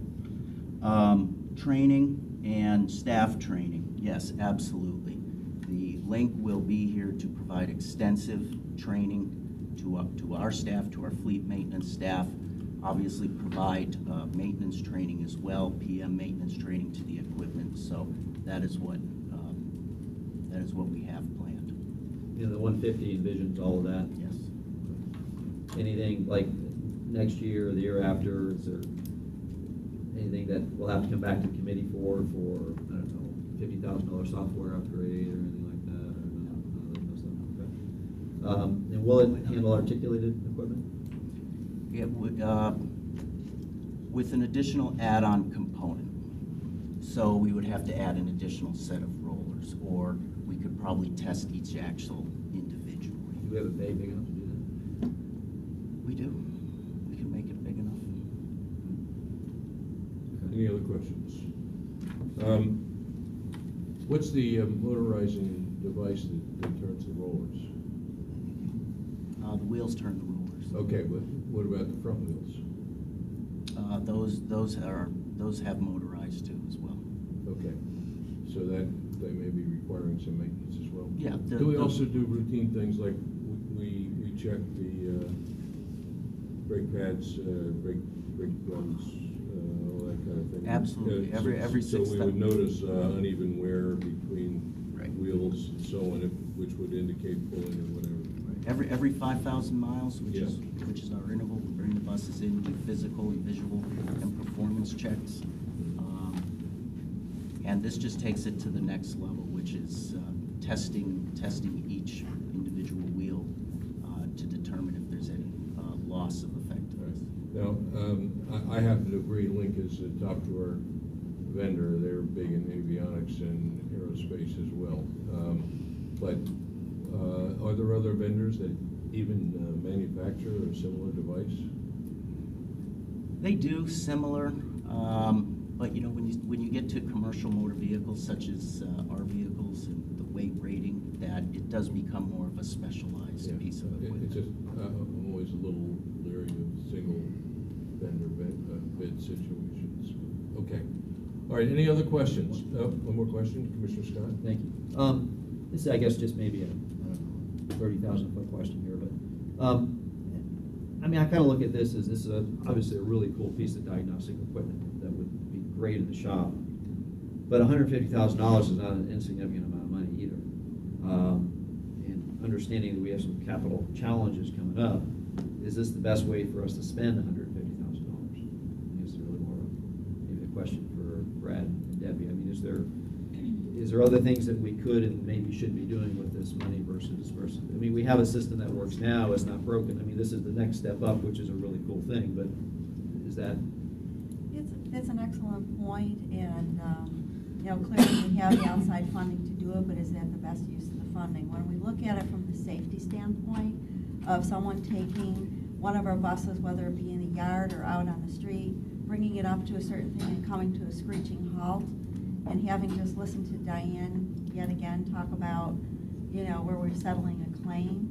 Training and staff training, yes, absolutely. The link will be here to provide extensive training to our staff, to our fleet maintenance staff, obviously provide maintenance training as well, PM maintenance training to the equipment. So that is what we have planned. You know, the 150 envisions all of that? Yes. Anything like next year or the year after, is there anything that we'll have to come back to committee for, I don't know, $50,000 software upgrade or anything like that? Or no, stuff? Okay. And will it handle articulated equipment? It would, with an additional add-on component. So we would have to add an additional set of rollers, or we could probably test each axle individually. Do we have a bay big enough to do that? We do. We can make it big enough. Any other questions? What's the motorizing device that turns the rollers? The wheels turn the rollers. Okay, but what about the front wheels? Those have motorized too as well. Okay, so that they may be requiring some maintenance as well? Yeah. Do we also do routine things like we check the brake pads, brake guns, all that kind of thing? Absolutely. Every So six we would notice uneven wear between wheels and so on, which would indicate pulling or whatever. Every 5,000 miles, which Yeah. is our interval, we bring the buses in, do physical and visual and performance checks. And this just takes it to the next level, which is testing each individual wheel to determine if there's any loss of effectiveness. Now, I happen to agree Link is a top drawer vendor. They're big in avionics and aerospace as well. But are there other vendors that even manufacture a similar device? They do similar, but you know, when you get to commercial motor vehicles such as our vehicles and the weight rating, that it does become more of a specialized piece of equipment. It's just I'm always a little leery of single vendor bid situations. Okay. All right. Any other questions? One more question, Commissioner Scott. Thank you. This is, I guess, just maybe a 30,000-foot question here, but I mean, I kind of look at this as obviously a really cool piece of diagnostic equipment that would be great in the shop, but $150,000 is not an insignificant amount of money either. And understanding that we have some capital challenges coming up, is this the best way for us to spend $150,000? I guess it's really more maybe a question for Brad and Debbie. I mean, is there other things that we could and maybe should be doing with this money versus? I mean, we have a system that works now, it's not broken. I mean, this is the next step up, which is a really cool thing, but is that? It's an excellent point, and you know, clearly we have the outside funding to do it, but is that the best use of the funding? When we look at it from the safety standpoint of someone taking one of our buses, whether it be in the yard or out on the street, bringing it up to a certain thing and coming to a screeching halt, and having just listened to Diane yet again talk about, you know, where we're settling a claim,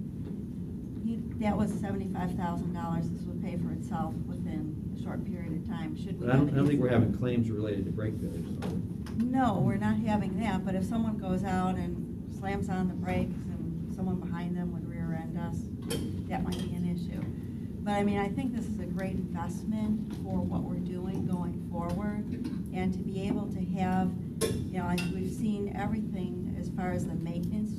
that was $75,000. This would pay for itself within a short period of time. Should we? I don't think we're having claims related to brake failures. No, we're not having that, but if someone goes out and slams on the brakes and someone behind them would rear end us, that might be an issue. But I mean, I think this is a great investment for what we're doing going forward, and to be able to have, you know, we've seen everything as far as the maintenance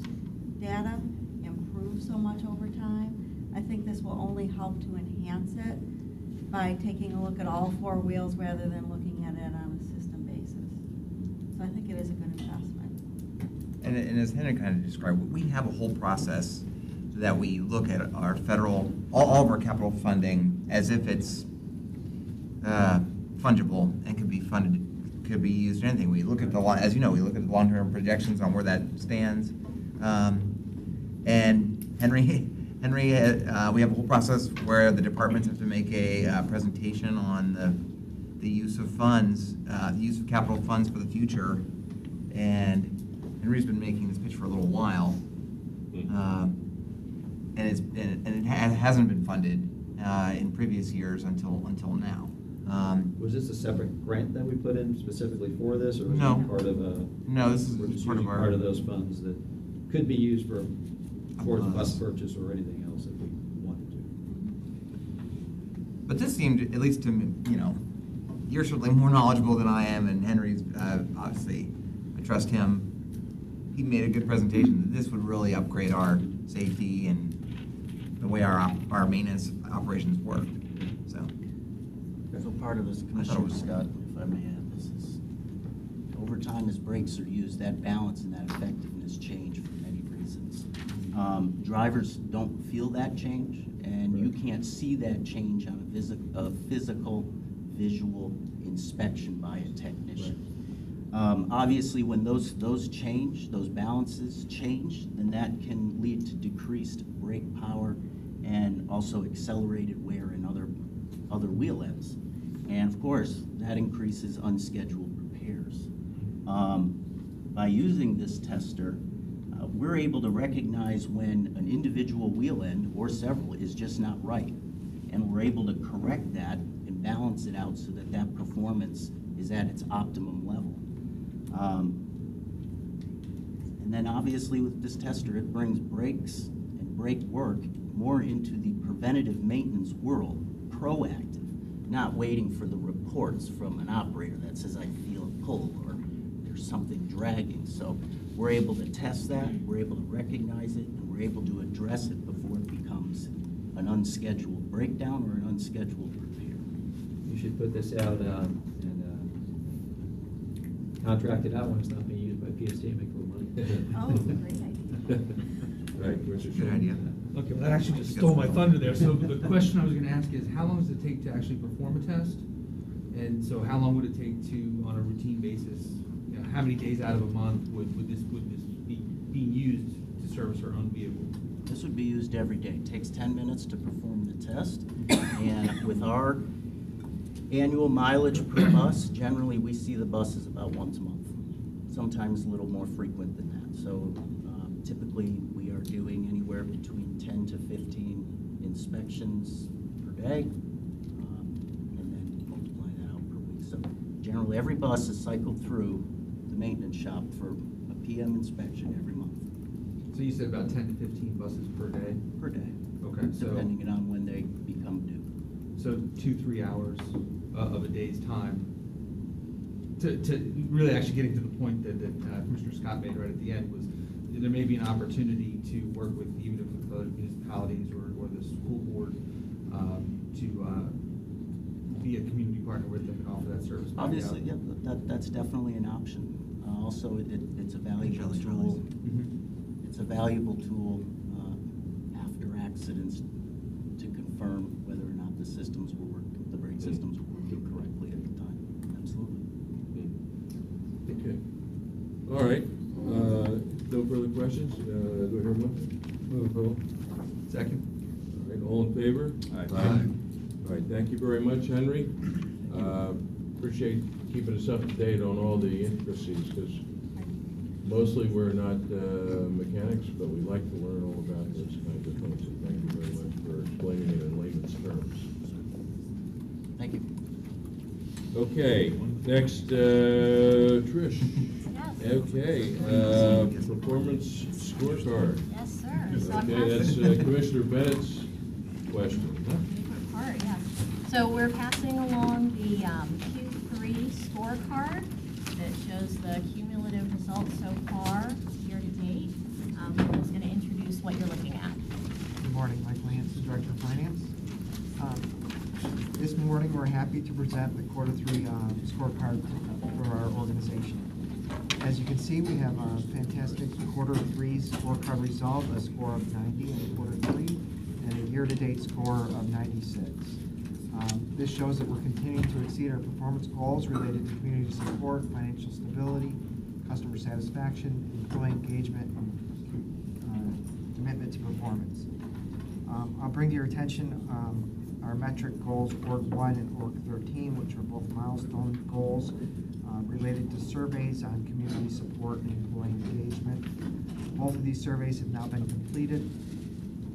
data improve so much over time. I think this will only help to enhance it by taking a look at all four wheels rather than looking at it on a system basis. So I think it is a good investment. And as Henry kind of described, we have a whole process that we look at our federal, all of our capital funding as if it's fungible and could be could be used in anything. We look at as you know, we look at the long-term projections on where that stands. And Henry, we have a whole process where the departments have to make a presentation on the use of funds, the use of capital funds for the future. And Henry's been making this pitch for a little while. and it hasn't been funded in previous years until now. Was this a separate grant that we put in specifically for this, or was No. it part of a? No, this is we're just part of using our- part of those funds that could be used for towards Bus. bus purchase or anything else if we wanted to. But this seemed, at least to me, you're certainly more knowledgeable than I am, and Henry's obviously, I trust him. He made a good presentation that this would really upgrade our safety and the way our maintenance operations work. So part of this, Commissioner Scott, if I may add, this is, over time as brakes are used, that balance and that effectiveness change for many reasons. Drivers don't feel that change, and you can't see that change on a physical, visual inspection by a technician. Obviously, when those change, those balances change, then that can lead to decreased brake power and also accelerated wear in other wheel ends. And of course, that increases unscheduled repairs. By using this tester, we're able to recognize when an individual wheel end or several is just not right. And we're able to correct that and balance it out so that that performance is at its optimum level. And then obviously with this tester, it brings brakes and brake work more into the preventative maintenance world, proactive, not waiting for the reports from an operator that says I feel a pull or there's something dragging. So we're able to test that, we're able to recognize it, and we're able to address it before it becomes an unscheduled breakdown or an unscheduled repair. You should put this out and contract it out when it's not being used by PSTA and make a little money. Oh, great idea. Right, Commissioner Good Shea? idea. Okay, well, that actually just stole my thunder there. So the question I was gonna ask is, how long does it take to actually perform a test? And so how long would it take to, on a routine basis, how many days out of a month would this be being used to service our own vehicle? This would be used every day. It takes 10 minutes to perform the test. And with our annual mileage per bus, generally we see the buses about once a month, sometimes a little more frequent than that. So typically we are doing anywhere between 10 to 15 inspections per day, and then multiply that out per week. So generally every bus is cycled through the maintenance shop for a PM inspection every month. So you said about 10 to 15 buses per day? Per day. Okay, so. Depending on when they become due. So 2-3 hours of a day's time to really actually getting to the point that Commissioner Scott made right at the end was there may be an opportunity to work with even with other municipalities or the school board to be a community partner with them and offer that service. back Obviously, out. yeah, that's definitely an option. Also, it's a valuable tool. Mhm. It's a valuable tool after accidents to confirm whether or not the systems were working, the brake systems were working correctly at the time. Absolutely. Okay. All right. No further questions? Do I hear a motion? Move approval. Second. All right, all in favor? Aye. All right, thank you very much, Henry. Appreciate keeping us up to date on all the intricacies, because mostly we're not mechanics, but we like to learn all about those kinds of things. So thank you very much for explaining it in layman's terms. Thank you. Okay, next, Trish. Yes. Okay, performance scorecard. Yes, sir. So I'm Okay, that's Commissioner Bennett's question. favorite part, yes. So we're passing along the Q3 scorecard that shows the cumulative results so far year to date. I'm just going to introduce what you're looking at. Good morning, Mike Lance, Director of Finance. This morning, we're happy to present the Q3 scorecard for our organization. As you can see, we have a fantastic Q3 scorecard result, a score of 90 in Q3, and a year-to-date score of 96. This shows that we're continuing to exceed our performance goals related to community support, financial stability, customer satisfaction, employee engagement, and commitment to performance. I'll bring to your attention our metric goals, Org 1 and Org 13, which are both milestone goals related to surveys on community support and employee engagement. Both of these surveys have now been completed,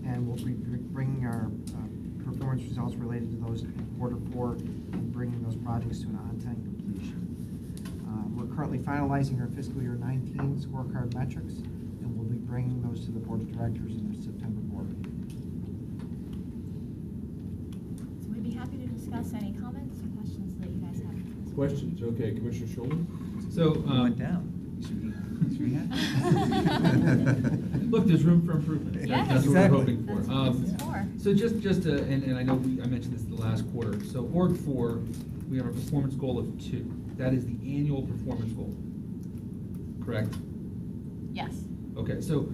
and we'll be bringing our performance results related to those in quarter 4 and bringing those projects to an on-time completion. We're currently finalizing our fiscal year 19 scorecard metrics, and we'll be bringing those to the board of directors in our September board meeting. So we'd be happy to discuss any comments or questions that you guys have. Questions? Okay, Commissioner Schulman? So, Went down. look, there's room for improvement. Yes. That's what we're hoping for. That's what this is for. So just and I know I mentioned this in the last quarter. So Org 4, we have a performance goal of 2. That is the annual performance goal, correct? Yes. Okay, so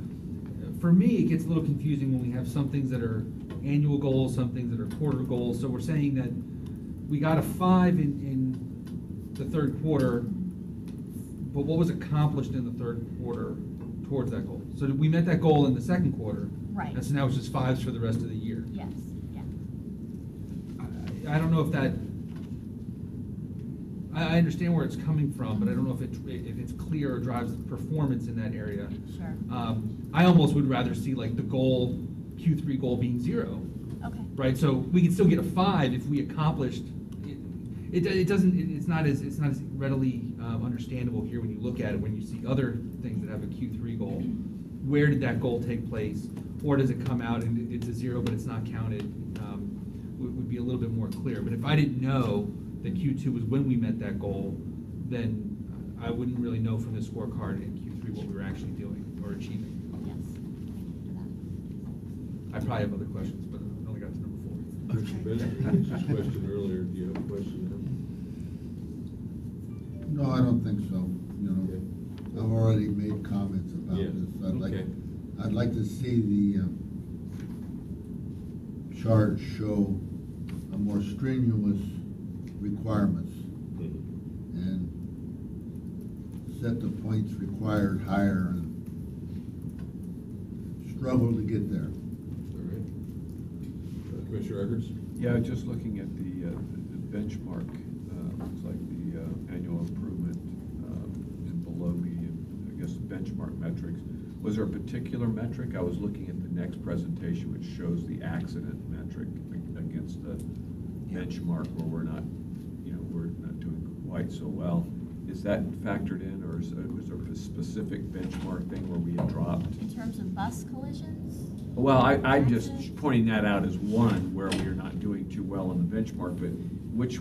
for me, it gets a little confusing when we have some things that are annual goals, some things that are quarter goals. So we're saying that we got a 5 in the third quarter, but what was accomplished in the third quarter towards that goal? So we met that goal in the second quarter. Right. And so now it's just 5s for the rest of the year. Yes, yeah. I don't know if that, I understand where it's coming from, but I don't know if it's clear or drives performance in that area. Sure. I almost would rather see like the goal, Q3 goal being 0. Okay. Right, so we can still get a 5 if we accomplished, it's not as readily understandable here when you look at it, when you see other things that have a Q3 goal. Where did that goal take place? Or does it come out and it's a 0 but it's not counted? Would be a little bit more clear. But if I didn't know that Q2 was when we met that goal, then I wouldn't really know from the scorecard in Q3 what we were actually doing or achieving. Yes. I probably have other questions, but I only got to number 4. Mr. Benson asked this question earlier. Do you have a question? No, I don't think so. You know, I've already made comments about Yeah. this. Okay. I'd like to see the chart show a more strenuous requirements and set the points required higher and struggle to get there. All right. Commissioner Eggers? Yeah, just looking at the benchmark, looks like the annual improvement is below median, I guess, benchmark metrics. Was there a particular metric? I was looking at the next presentation, which shows the accident metric against the benchmark where we're not doing quite so well. Is that factored in, or was there a specific benchmark thing where we had dropped? In terms of bus collisions? Well, I'm just pointing that out as one where we are not doing too well on the benchmark, but which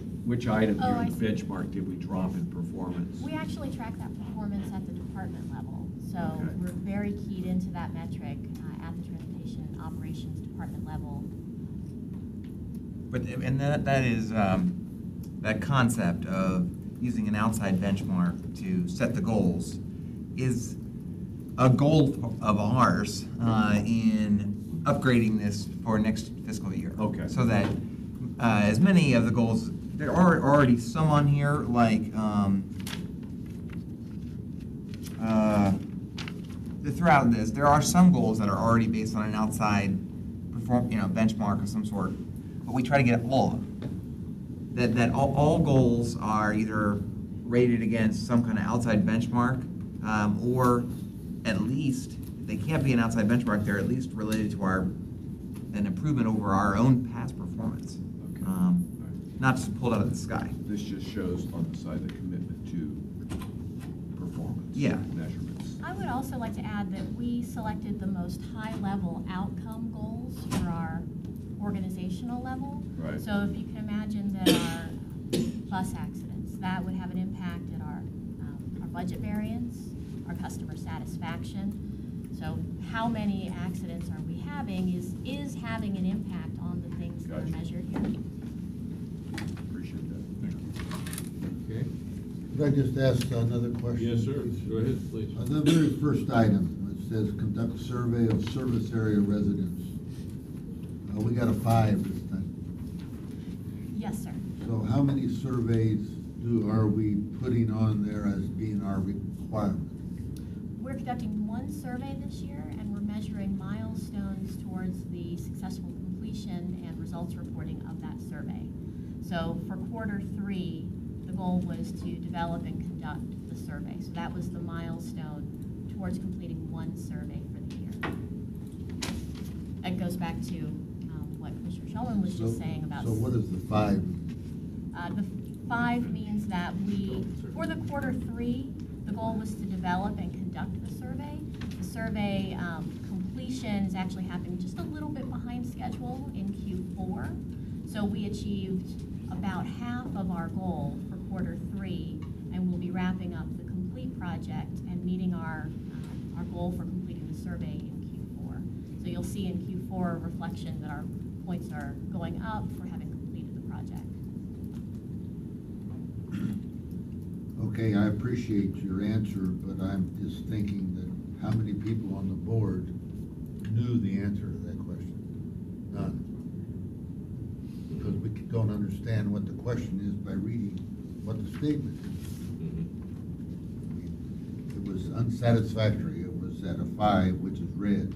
item here on the benchmark did we drop in performance? We actually track that performance at the department level. So Okay. we're very keyed into that metric at the transportation operations department level. But, and that is, that concept of using an outside benchmark to set the goals is a goal of ours in upgrading this for next fiscal year. Okay. So that as many of the goals, there are already some on here, like throughout this, there are some goals that are already based on an outside benchmark of some sort, but we try to get all of them. That all goals are either rated against some kind of outside benchmark, or at least, if they can't be an outside benchmark, they're at least related to an improvement over our own past performance. Okay. Not just pulled out of the sky. This just shows on the side the commitment to performance. Yeah. Measurements. I would also like to add that we selected the most high-level outcome goals for our organizational level. Right. So if you can imagine that our bus accidents, that would have an impact at our budget variance, our customer satisfaction. So how many accidents are we having is having an impact on the things that are measured here. Appreciate that. Thank you. Okay. Could I just ask another question? Yes, sir. Go ahead, please. On the very first item, it says conduct survey of service area residents. We got a 5 this time. Yes, sir. So how many surveys are we putting on there as being our requirement? We're conducting one survey this year, and we're measuring milestones towards the successful completion and results reporting of that survey. So for quarter 3, the goal was to develop and conduct the survey. So that was the milestone towards completing one survey for the year. It goes goes back to what Commissioner Shulman was just saying about. So what is the 5? The 5 means that for the quarter 3, the goal was to develop and conduct the survey. The survey completion is actually happening just a little bit behind schedule in Q4. So we achieved about half of our goal for quarter 3, and we'll be wrapping up the complete project and meeting our goal for completing the survey in Q4. So you'll see in Q4 a reflection that our points are going up for having completed the project. Okay, I appreciate your answer, but I'm just thinking that how many people on the board knew the answer to that question? None. Because we don't understand what the question is by reading what the statement is. It was unsatisfactory. It was at a 5, which is red.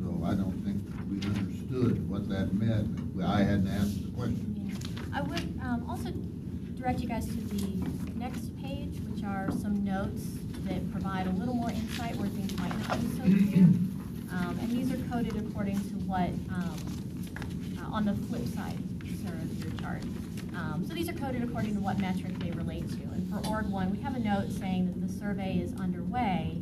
So I don't think we understood what that meant. I hadn't asked the question. Yeah. I would also direct you guys to the next page, which are some notes that provide a little more insight where things might not be so clear. And these are coded according to what, on the flip side, sort of your chart. So these are coded according to what metric they relate to. And for Org 1, we have a note saying that the survey is underway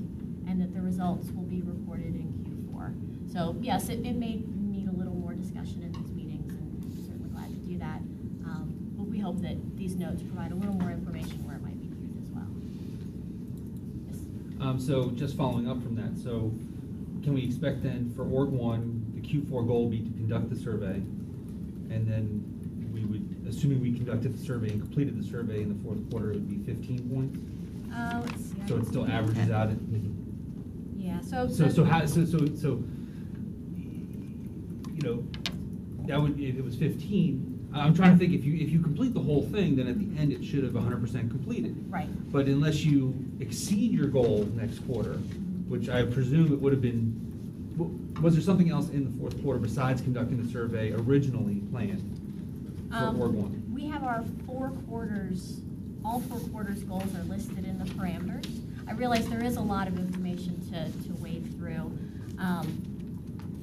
and that the results will be reported in Q4. So yes, it may need a little more discussion in these meetings, and I'm certainly glad to do that. But we hope that these notes provide a little more information where it might be needed as well. Yes. So just following up from that, so can we expect then for Org 1, the Q4 goal would be to conduct the survey, and then we would, assuming we conducted the survey and completed the survey in the 4th quarter, it would be 15 points? Let's see. So it still averages out at. Yeah, So you know, that would, if it was 15, I'm trying to think, if you complete the whole thing, then at the end it should have 100% completed. Right. But unless you exceed your goal next quarter, which I presume it would have been, was there something else in the 4th quarter besides conducting the survey originally planned for Org 1? We have our 4 quarters, all 4 quarters goals are listed in the parameters. I realize there is a lot of information to wade through.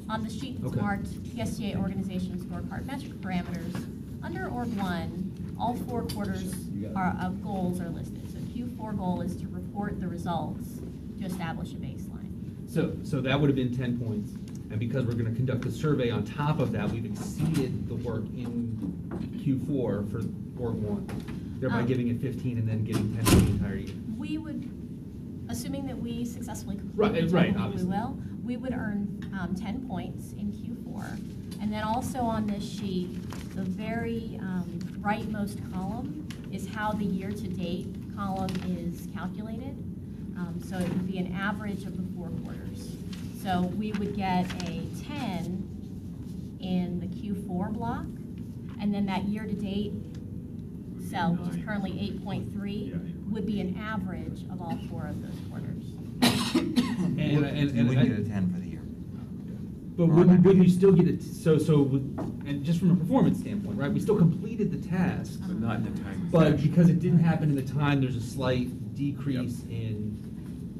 On the sheet that's marked PSTA organization scorecard metric parameters, under Org 1, all 4 quarters of goals are listed. So Q4 goal is to report the results to establish a baseline. So that would have been 10 points. And because we're going to conduct a survey on top of that, we've exceeded the work in Q4 for Org 1, thereby giving it 15 and then getting 10 for the entire year. We would, assuming that we successfully complete right, we obviously. will, we would earn 10 points in Q4. And then also on this sheet, the very rightmost column is how the year-to-date column is calculated. So it would be an average of the 4 quarters. So we would get a 10 in the Q4 block, and then that year-to-date cell, which is currently 8.3, would be an average of all 4 of those quarters. You wouldn't get a 10 for the year. But wouldn't you still get it, and just from a performance standpoint, right, we still completed the task. But not in the time. But because it didn't happen in the time, there's a slight decrease in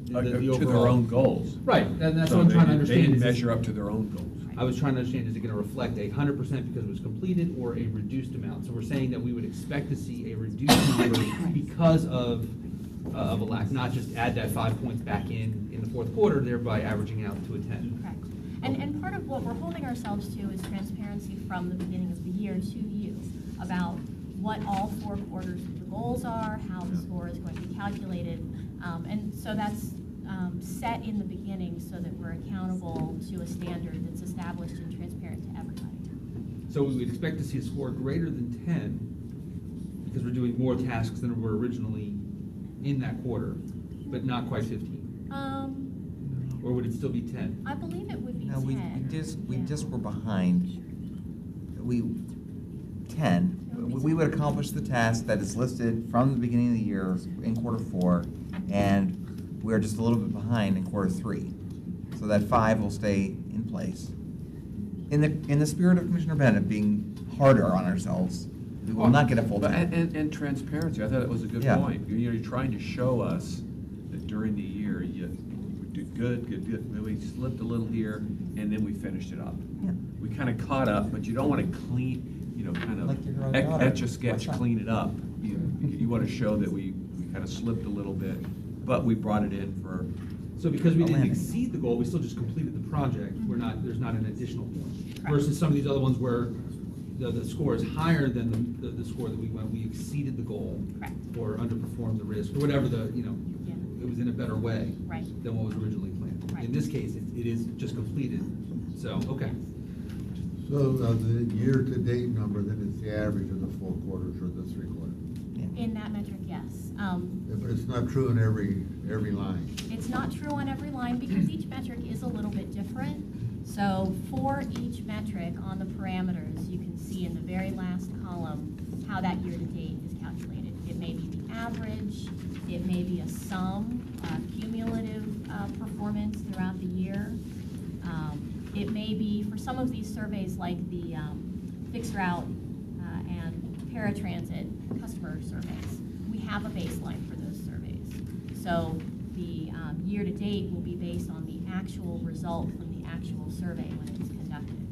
the overall. To their own goals. Right, and that's So what I'm trying to they understand. didn't is this- measure up to their own goals. I was trying to understand, is it going to reflect 100% because it was completed or a reduced amount? So we're saying that we would expect to see a reduced number because of a lack, not just add that 5 points back in the 4th quarter, thereby averaging out to a 10. Correct. And part of what we're holding ourselves to is transparency from the beginning of the year to you about what all 4 quarters of the goals are, how the score is going to be calculated. And so that's set in the beginning so that we're accountable to a standard that's established and transparent to everybody. So we would expect to see a score greater than 10 because we're doing more tasks than were originally in that quarter, but not quite 15. Or would it still be 10? I believe it would be No, 10. we just were behind. 10. We would accomplish the task that is listed from the beginning of the year in quarter 4, and we're just a little bit behind in quarter 3. So that 5 will stay in place. In the spirit of Commissioner Bennett being harder on ourselves, we will not get a full 10. And transparency, I thought it was a good point. You're trying to show us that during the year, you good. Then we slipped a little here, and then we finished it up. Yeah. We kind of caught up, but you don't want to clean, kind Like your own of daughter. etch a sketch, What's up? clean it up. You want to show that we kind of slipped a little bit, but we brought it in for. So because we A didn't landing. exceed the goal, we still just completed the project, there's not an additional point. Versus some of these other ones where the score is higher than the score that we exceeded the goal. Correct. Or underperformed the risk, or whatever Yeah. it was in a better way. Right. Than what was originally planned. Right. In this case, it is just completed, so, okay. So the year-to-date number, then it's the average of the 4 quarters or the 3 quarters. In that metric, yes. Yeah, but it's not true in every line. It's not true on every line because each metric is a little bit different. So for each metric on the parameters, you can see in the very last column how that year-to-date is calculated. It may be the average, it may be a sum, cumulative performance throughout the year. It may be, for some of these surveys like the fixed route and paratransit customer surveys, we have a baseline for those surveys. So the year-to-date will be based on the actual result from the actual survey when it's conducted.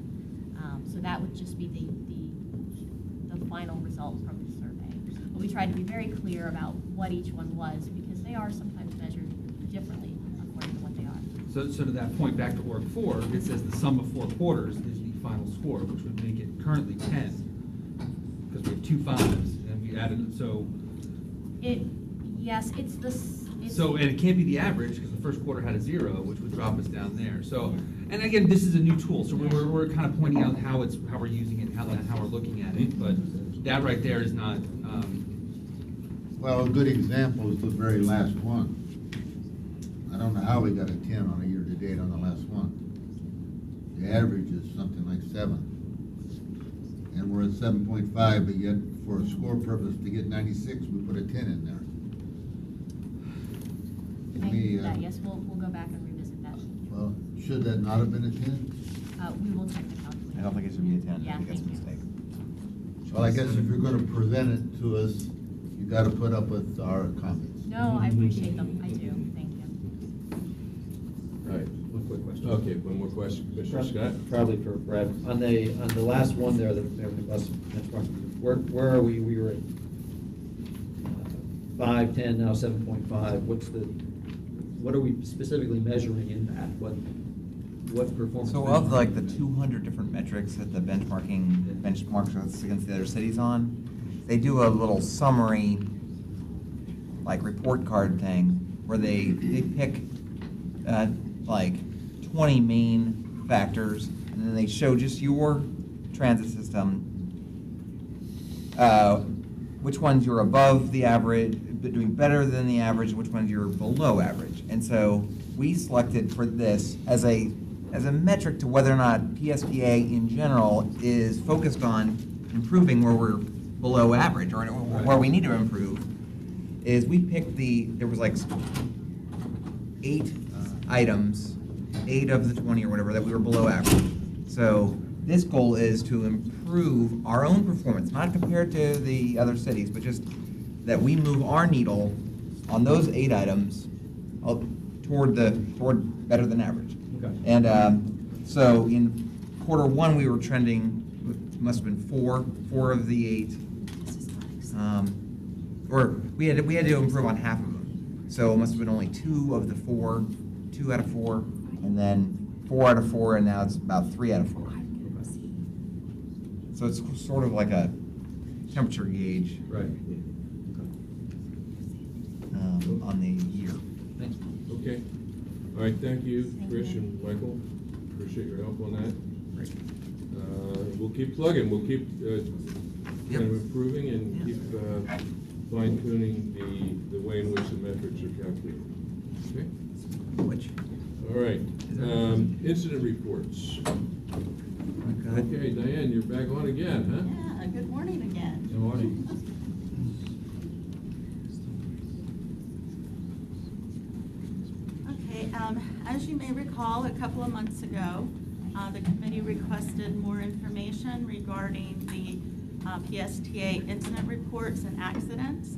So that would just be the final result from the survey. But we tried to be very clear about what each one was because they are sometimes measured differently according to what they are. So to that point, back to org 4, it says the sum of 4 quarters is the final score, which would make it currently 10. Because we have 2 5s, and we added, so. Yes, So, and it can't be the average, because the first quarter had a 0, which would drop us down there. So, and again, this is a new tool, so we're kind of pointing out how we're using it, how we're looking at it, but that right there is not. Well, a good example is the very last one. I don't know how we got a 10 on a year-to-date on the last one. The average is something like 7. And we're at 7.5, but yet for a score purpose to get 96, we put a 10 in there. I agree with that, yes, we'll go back and revisit that. Well, should that not have been a 10? We will check the calculation. I don't think it should be a 10. Yeah, I think that's a thank you. Well, mistake. I guess if you're gonna present it to us, you gotta put up with our comments. No, I appreciate them, I do, thank you. All right. One quick question. Okay, one more question, Commissioner Scott? Probably for Brad. On the last one there, the bus benchmark, where are we? We were at 5, 10, now 7.5. What are we specifically measuring in that? What performance? So of like the 200 different metrics that the benchmarks us against the other cities on, they do a little summary, like report card thing, where they pick like 20 main factors, and then they show just your transit system, which ones you're above the average, but doing better than the average, which ones you're below average. And so we selected for this as a metric to whether or not PSTA in general is focused on improving where we're below average or where we need to improve, is we picked there was like 8 items, 8 of the 20 or whatever, that we were below average. So this goal is to improve our own performance, not compared to the other cities, but just that we move our needle on those 8 items toward better than average. Okay. And so in quarter 1, we were trending, it must have been 4 of the 8. Or we had to improve on half of them. So it must have been only 2 of the 4, 2 out of 4, and then 4 out of 4, and now it's about 3 out of 4. So it's sort of like a temperature gauge. Right. On the year. Thanks. Okay. All right, thank you, Chris and Michael. Appreciate your help on that. Great. We'll keep plugging, we'll keep kind of improving and keep fine tuning the way in which the metrics are calculated. Okay? Which? All right, incident reports. Okay, Diane, you're back on again, huh? Yeah, good morning again. Good morning. Okay, as you may recall, a couple of months ago, the committee requested more information regarding the PSTA incident reports and accidents.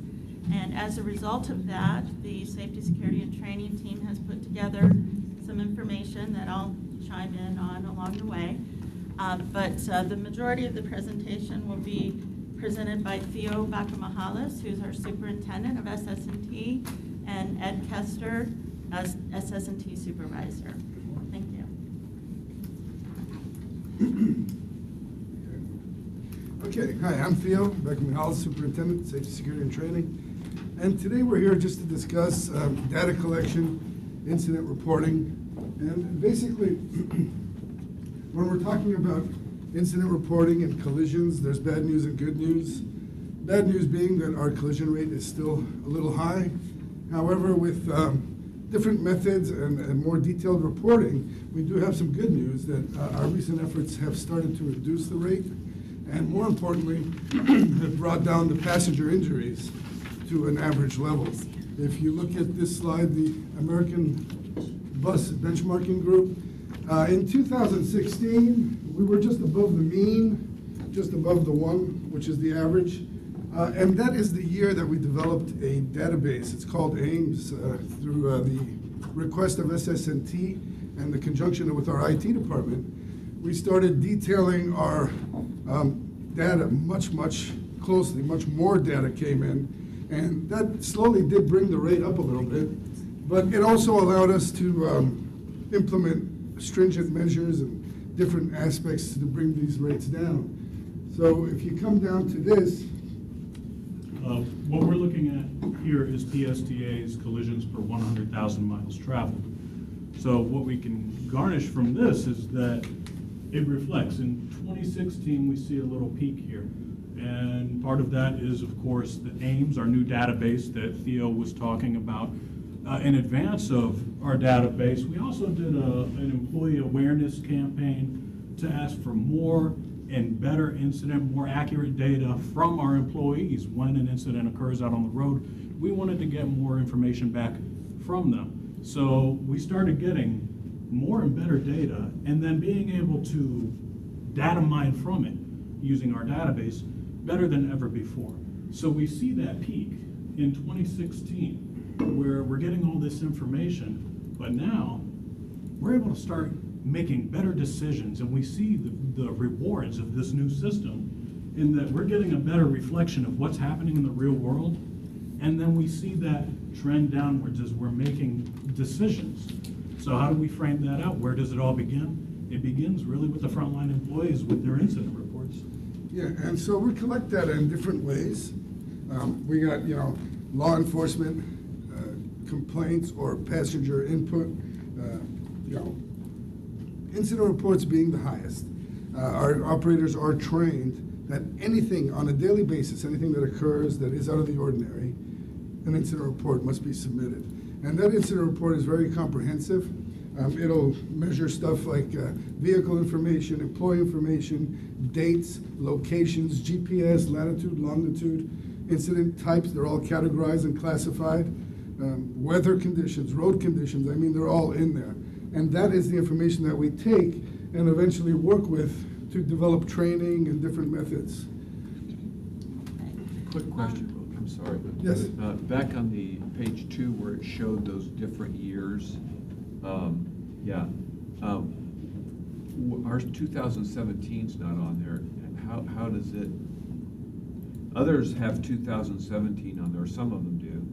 And as a result of that, the Safety, Security, and Training team has put together some information that I'll chime in on along the way. But the majority of the presentation will be presented by Theo Bacamahalis, who's our superintendent of SS&T, and Ed Kester as SS&T supervisor. Thank you. Okay, hi, I'm Theo Bacamahalis, superintendent, safety, security, and training. And today we're here just to discuss data collection, incident reporting, and basically, when we're talking about incident reporting and collisions, there's bad news and good news. Bad news being that our collision rate is still a little high. However, with different methods and more detailed reporting, we do have some good news that our recent efforts have started to reduce the rate, and more importantly, have brought down the passenger injuries to an average level. If you look at this slide, the American Bus Benchmarking Group, in 2016, we were just above the mean, just above the 1, which is the average. And that is the year that we developed a database. It's called AIMS through the request of SS&T and the conjunction with our IT department. We started detailing our data much closely, much more data came in. And that slowly did bring the rate up a little bit, but it also allowed us to implement stringent measures and different aspects to bring these rates down. So if you come down to this, what we're looking at here is PSTA's collisions per 100,000 miles traveled. So what we can garnish from this is that it reflects. In 2016, we see a little peak here. And part of that is, of course, the AIMS, our new database that Theo was talking about. In advance of our database, we also did an employee awareness campaign to ask for more and better incident, more accurate data from our employees when an incident occurs out on the road. We wanted to get more information back from them. So we started getting more and better data, and then being able to data mine from it using our database better than ever before. So we see that peak in 2016 where we're getting all this information, but now we're able to start making better decisions, and we see the rewards of this new system in that we're getting a better reflection of what's happening in the real world, and then we see that trend downwards as we're making decisions. So how do we frame that out? Where does it all begin? It begins really with the frontline employees with their incident reports. yeah, and so we collect data in different ways. We got, law enforcement complaints or passenger input, incident reports being the highest. Our operators are trained that anything on a daily basis, anything that occurs that is out of the ordinary, an incident report must be submitted. And that incident report is very comprehensive. It'll measure stuff like vehicle information, employee information, dates, locations, GPS, latitude, longitude, incident types. They're all categorized and classified. Weather conditions, road conditions, they're all in there. And that is the information that we take and eventually work with to develop training and different methods. Quick question, I'm sorry, but Yes. Back on the page 2 where it showed those different years, our 2017's not on there. How does it? Others have 2017 on there. Some of them do,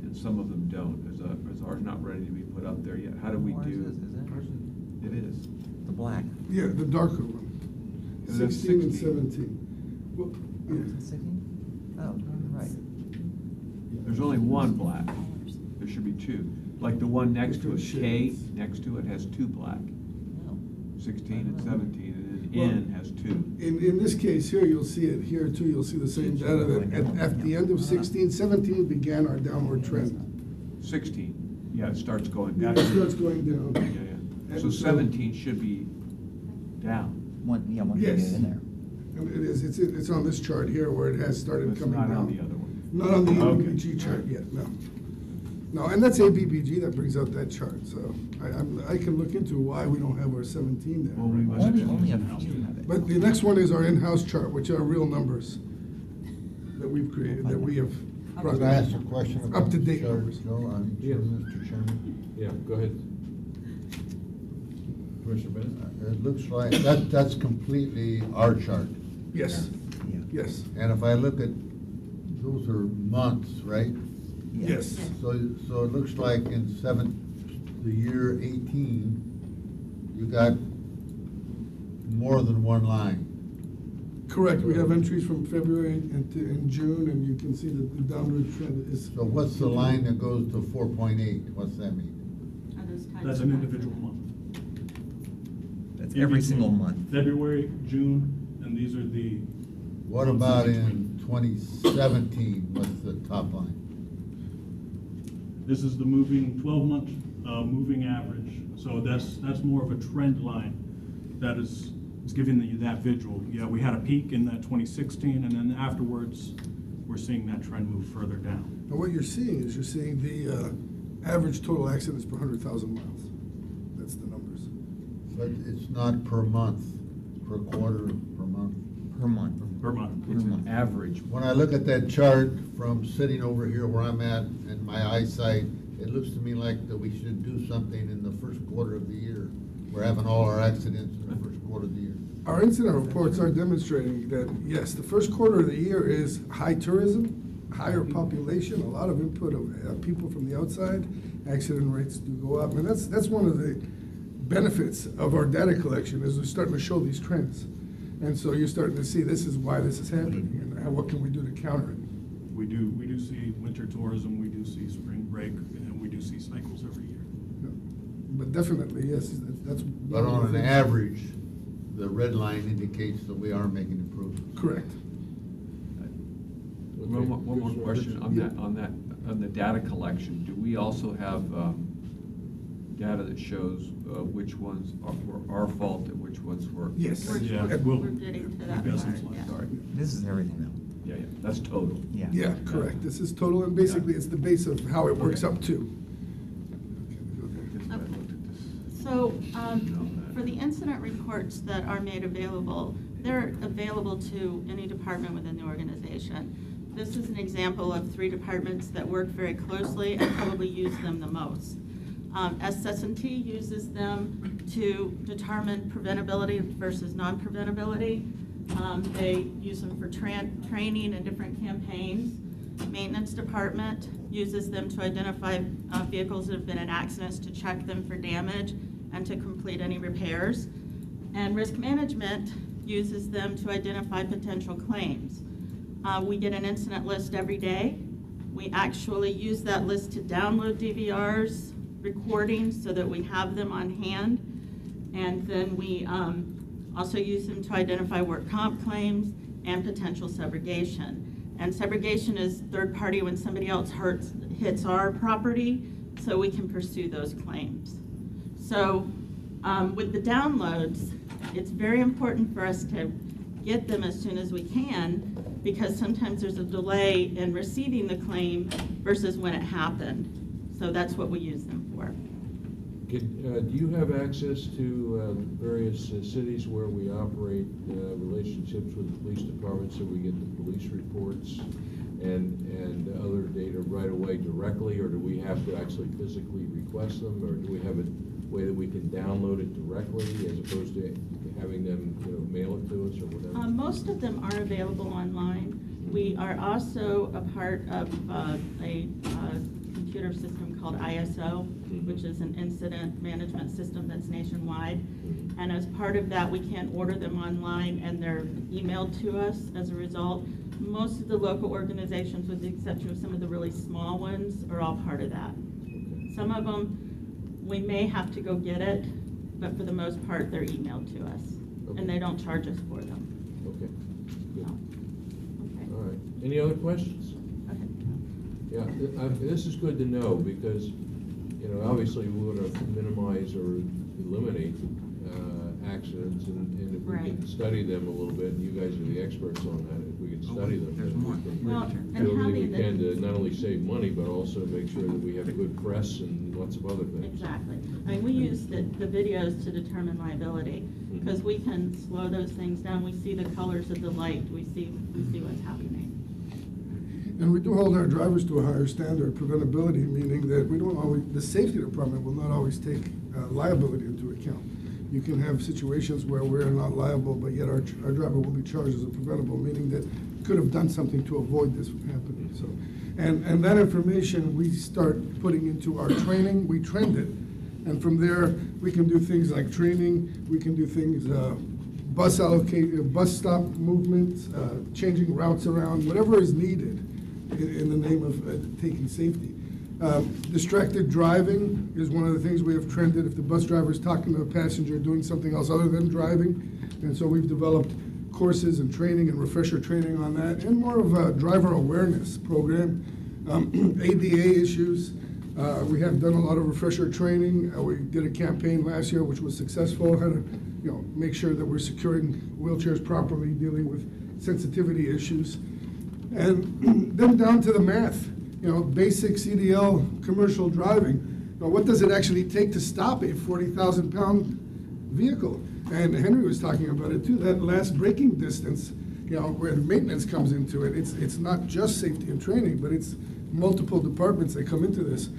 and some of them don't. Is ours not ready to be put up there yet? How do we do? It is. The black. Yeah, the darker one. And then 16 and 16. 17. Well, yeah. 16? Oh, right. There's only one black. There should be 2. Like the one next to it, Different K, shades. next to it has 2 black. 16 and 17, and Well, then N has 2. In this case here, you'll see it here too. You'll see the same data that at the end of 16, 17 began our downward trend. 16, yeah, it starts going Yeah, down. it starts going down. Yeah. So 17 should be down. One Yes. in there. And it is. It's on this chart here where it has started It's coming not down. on the other one. Not on the Okay. ABBG chart yet, no. No, and that's ABBG that brings out that chart, so I can look into why we don't have our 17 there. Well, we must Only a few have it. But the next one is our in-house chart, which are real numbers that we've created, that we have brought Could I ask a question about up to date the chart, numbers. Joe, Yeah. Mr. Chairman? Yeah, go ahead. Commissioner Bennett? It looks like, that's completely our chart. Yes, yes. And if I look at, those are months, right? Yes. So it looks like in the year 18, you got more than one line. Correct, we have entries from February in June, and you can see that the downward trend is. So what's the line that goes to 4.8? What's that mean? That's an individual month. That's every single month. February, June, and these are the. What about in 2017? What's the top line? This is the moving, 12-month moving average. So that's more of a trend line that is giving you that visual. Yeah, we had a peak in that 2016, and then afterwards, we're seeing that trend move further down. And what you're seeing is the average total accidents per 100,000 miles. That's the numbers. But it's not per month, per quarter, per month? Per month. Per month. It's an average. When I look at that chart from sitting over here where I'm at and my eyesight, it looks to me like that we should do something in the first quarter of the year. We're having all our accidents in the first quarter of the year. Our incident reports are demonstrating that, yes, the first quarter of the year is high tourism, higher population, a lot of input of people from the outside. Accident rates do go up, and that's one of the benefits of our data collection is we're starting to show these trends. And so you're starting to see this is why this is happening, and what can we do to counter it. We do see winter tourism, we do see spring break, and we do see cycles every year. But definitely, yes, that's. But on an average, the red line indicates that we are making improvements. Correct. One more question on the data collection. Do we also have data that shows which ones were our fault and which ones were? Yes. We're getting to that we've got some part, slides. yeah. Sorry. This is everything though. Yeah, that's total. Yeah. Yeah, correct. This is total, and basically it's the base of how it works up to. So, for the incident reports that are made available, they're available to any department within the organization. This is an example of 3 departments that work very closely and probably use them the most. SS&T uses them to determine preventability versus non-preventability. They use them for training and different campaigns. Maintenance department uses them to identify vehicles that have been in accidents, to check them for damage and to complete any repairs. And risk management uses them to identify potential claims. We get an incident list every day. We actually use that list to download DVRs, recordings, so that we have them on hand. And then we also use them to identify work comp claims and potential subrogation. And subrogation is third party when somebody else hits our property, so we can pursue those claims. So with the downloads, it's very important for us to get them as soon as we can, because sometimes there's a delay in receiving the claim versus when it happened. So that's what we use them for. Do you have access to various cities where we operate relationships with the police department, so we get the police reports and other data right away directly, or do we have to actually physically request them, or do we have a way that we can download it directly as opposed to having them, mail it to us or whatever? Most of them are available online. We are also a part of a computer system called ISO, which is an incident management system that's nationwide. And as part of that, we can order them online and they're emailed to us as a result. Most of the local organizations, with the exception of some of the really small ones, are all part of that. Some of them, we may have to go get it, but for the most part, they're emailed to us. Okay. And they don't charge us for them. Okay, good. Okay. All right. Any other questions? Yeah, this is good to know because, obviously we want to minimize or eliminate accidents, and if we can study them a little bit, and you guys are the experts on that, if we can study them, then we can do everything we can to not only save money, but also make sure that we have good press and lots of other things. Exactly. I mean, we use the videos to determine liability, because we can slow those things down. We see the colors of the light. We see what's happening. And we do hold our drivers to a higher standard, preventability, meaning that we don't always, the safety department will not always take liability into account. you can have situations where we're not liable, but yet our driver will be charged as a preventable, meaning that could have done something to avoid this from happening. So, and that information we start putting into our training, we trend it. And from there, we can do things like training, we can do things, bus stop movements, changing routes around, whatever is needed in the name of taking safety. Distracted driving is one of the things we have trended. If the bus driver is talking to a passenger, doing something else other than driving. And so we've developed courses and training and refresher training on that, and more of a driver awareness program. ADA issues. We have done a lot of refresher training. We did a campaign last year which was successful, how to make sure that we're securing wheelchairs properly, dealing with sensitivity issues. And then down to the math, basic CDL commercial driving. Now, what does it actually take to stop a 40,000-pound vehicle? And Henry was talking about it too, that last braking distance, where maintenance comes into it. It's not just safety and training, but it's multiple departments that come into this.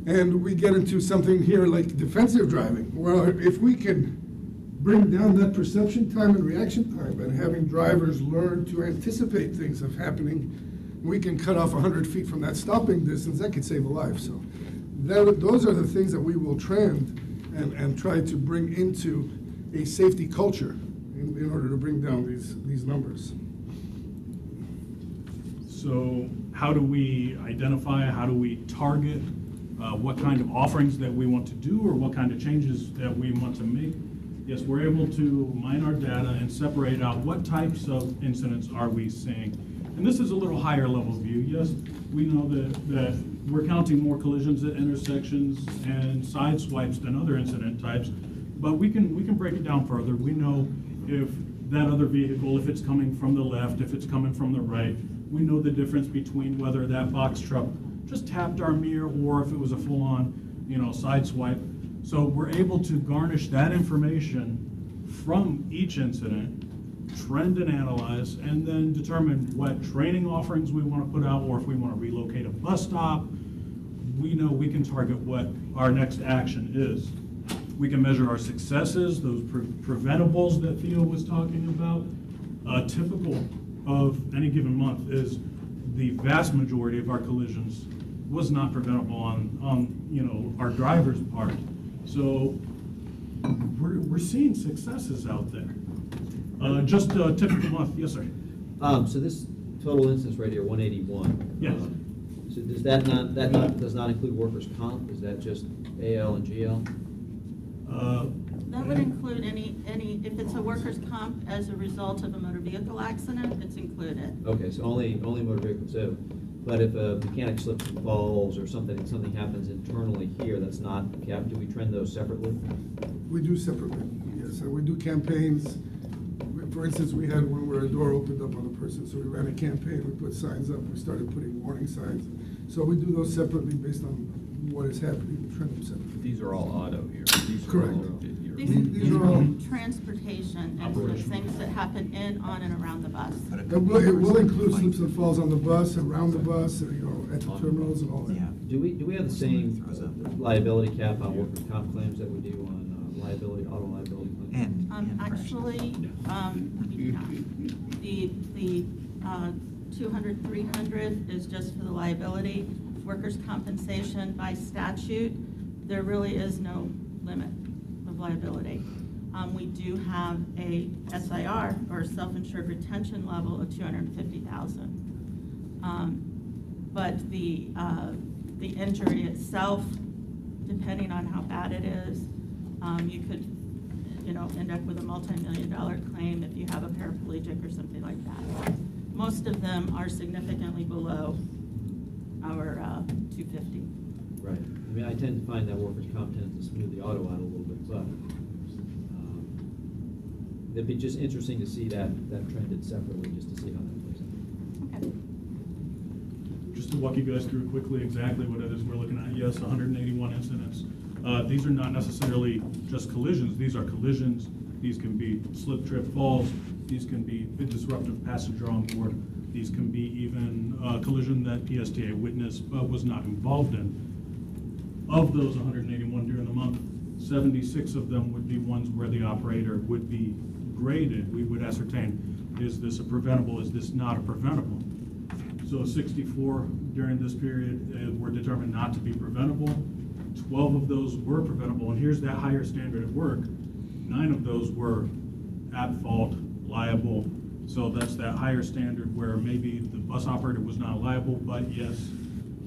And we get into something here like defensive driving. Well, if we can bring down that perception time and reaction time and having drivers learn to anticipate things of happening, we can cut off 100 feet from that stopping distance, that could save a life. So those are the things that we will trend and try to bring into a safety culture in order to bring down these numbers. So how do we identify, how do we target what kind of offerings that we want to do or what kind of changes that we want to make? Yes, we're able to mine our data and separate out what types of incidents are we seeing. And this is a little higher level view. Yes, we know that we're counting more collisions at intersections and side swipes than other incident types, but we can break it down further. We know if that other vehicle, if it's coming from the left, if it's coming from the right, we know the difference between whether that box truck just tapped our mirror or if it was a full-on, side swipe. So we're able to garnish that information from each incident, trend and analyze, and then determine what training offerings we want to put out, or if we want to relocate a bus stop. We know we can target what our next action is. We can measure our successes, those preventables that Theo was talking about. Typical of any given month is the vast majority of our collisions was not preventable on our driver's part. So we're seeing successes out there. Just a typical month. Yes, sir. So this total instance rate here, 181. Yes. So does does not include workers' comp? Is that just AL and GL? That would include any, if it's a workers' comp as a result of a motor vehicle accident, it's included. Okay, so only motor vehicles. So, but if a mechanic slips and falls or something happens internally here, that's not, do we trend those separately? We do separately, yes. And we do campaigns. For instance, we had one where a door opened up on a person, so we ran a campaign. We put signs up. We started putting warning signs. So we do those separately based on what is happening. We trend them separately. These are all auto here. These Correct. These are all transportation and sort of things that happen in, on, and around the bus. It will include slips and falls on the bus, around the bus, at the terminals and all that. Yeah. Do we have the same liability cap on workers' comp claims that we do on auto liability claims? Actually, the 200, 300 is just for the liability. Workers' compensation by statute, there really is no limit of liability. We do have a SIR, or self-insured retention level, of 250,000. But the injury itself, depending on how bad it is, you could end up with a multi-million-dollar claim if you have a paraplegic or something like that. Most of them are significantly below our 250. Right. I mean, I tend to find that workers' comp tends to smooth the auto out a little bit, but it'd be just interesting to see that trended separately, just to see how that plays out. Okay. Just to walk you guys through quickly exactly what it is we're looking at. Yes, 181 incidents. These are not necessarily just collisions. These are collisions. These can be slip, trip, falls. These can be a disruptive passenger on board. These can be even a collision that PSTA witness was not involved in. Of those 181 during the month, 76 of them would be ones where the operator would be graded. We would ascertain, is this a preventable, is this not a preventable? So 64 during this period were determined not to be preventable. 12 of those were preventable, and here's that higher standard at work. 9 of those were at fault, liable. So that's that higher standard where maybe the bus operator was not liable, but yes,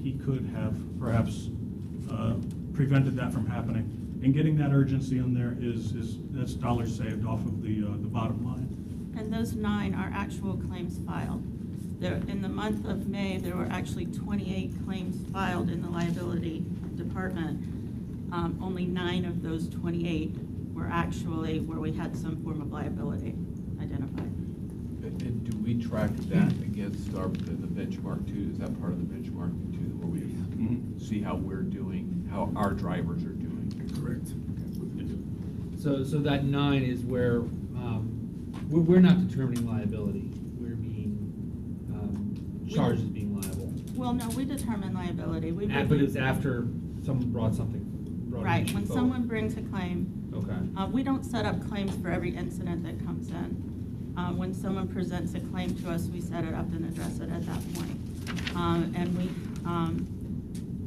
he could have perhaps prevented that from happening. And getting that urgency in there that's dollars saved off of the bottom line. And those 9 are actual claims filed. In the month of May, there were actually 28 claims filed in the liability department. Only 9 of those 28 were actually where we had some form of liability identified. And do we track that against the benchmark too? Is that part of the benchmarking too, where we see how we're doing, how our drivers are doing? Correct. So that 9 is where we're not determining liability. We're being charged as being liable. Well, no, we determine liability. But it's after someone brought something. Right, when someone brings a claim. Okay. We don't set up claims for every incident that comes in. When someone presents a claim to us, we set it up and address it at that point. And we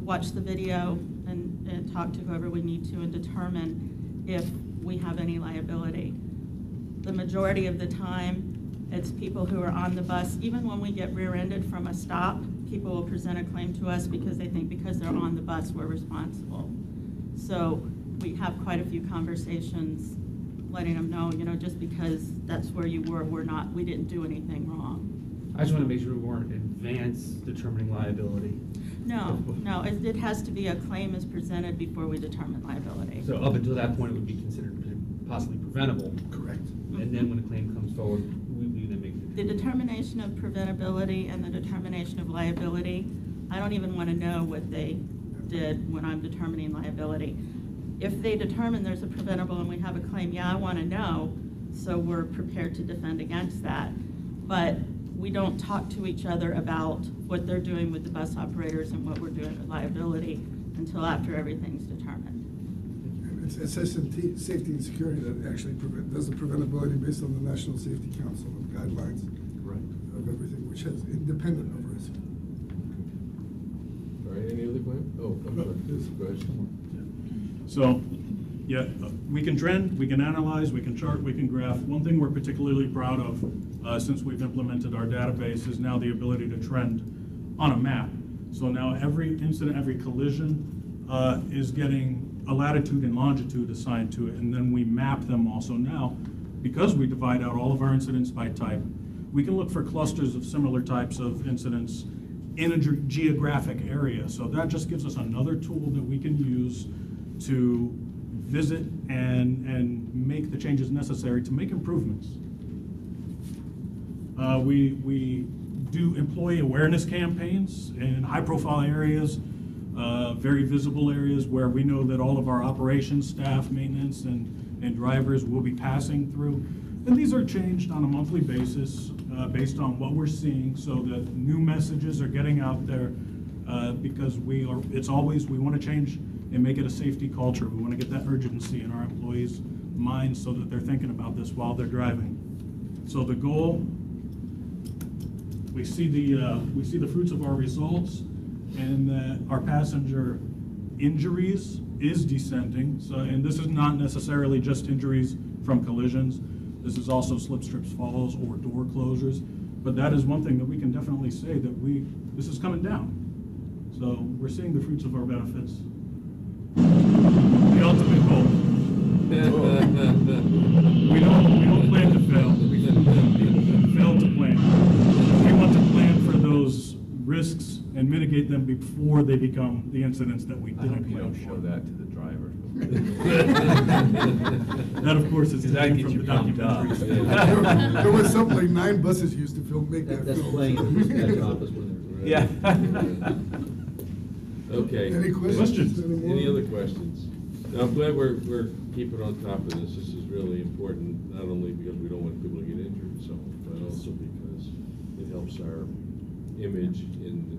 watch the video and talk to whoever we need to and determine if we have any liability. The majority of the time, it's people who are on the bus. Even when we get rear-ended from a stop, people will present a claim to us because they think because they're on the bus, we're responsible. So we have quite a few conversations letting them know, just because that's where you were, we didn't do anything wrong. I just want to make sure we weren't in advance determining liability. No, it has to be a claim is presented before we determine liability. So up until that point, it would be considered possibly preventable. Correct. And then when a claim comes forward, we then make the determination of preventability and the determination of liability. I don't even want to know what they did when I'm determining liability. If they determine there's a preventable and we have a claim, I want to know, so we're prepared to defend against that. But we don't talk to each other about what they're doing with the bus operators and what we're doing with liability until after everything's determined. It's SSMT, Safety and Security, that actually does the preventability based on the National Safety Council and guidelines of everything, which is independent of risk. All right, any other claim? Oh, I'm sorry. Go ahead. So, yeah, we can trend, we can analyze, we can chart, we can graph. One thing we're particularly proud of since we've implemented our database is now the ability to trend on a map. So now every incident, every collision is getting a latitude and longitude assigned to it, and then we map them also now. Because we divide out all of our incidents by type, we can look for clusters of similar types of incidents in a geographic area. So that just gives us another tool that we can use to visit and make the changes necessary to make improvements. We do employee awareness campaigns in high-profile areas, very visible areas where we know that all of our operations staff, maintenance, and drivers will be passing through. And these are changed on a monthly basis based on what we're seeing, so that new messages are getting out there because we want to change and make it a safety culture. We want to get that urgency in our employees' minds so that they're thinking about this while they're driving. So the goal, we see the fruits of our results, and that our passenger injuries is descending. So, and this is not necessarily just injuries from collisions. This is also slip, trips, falls, or door closures. But that is one thing that we can definitely say that this is coming down. So we're seeing the fruits of our benefits. The ultimate goal. we don't plan to fail. We fail to plan. We want to plan for those risks and mitigate them before they become the incidents that we didn't plan for. Show that to the driver. That, of course, is taken from the documentary. There was something like 9 buses used to make that That's film. playing in the dispatch office when Yeah. Okay. Any questions? Any other questions? Now, I'm glad we're keeping on top of this. This is really important, not only because we don't want people to get injured, but also because it helps our image in the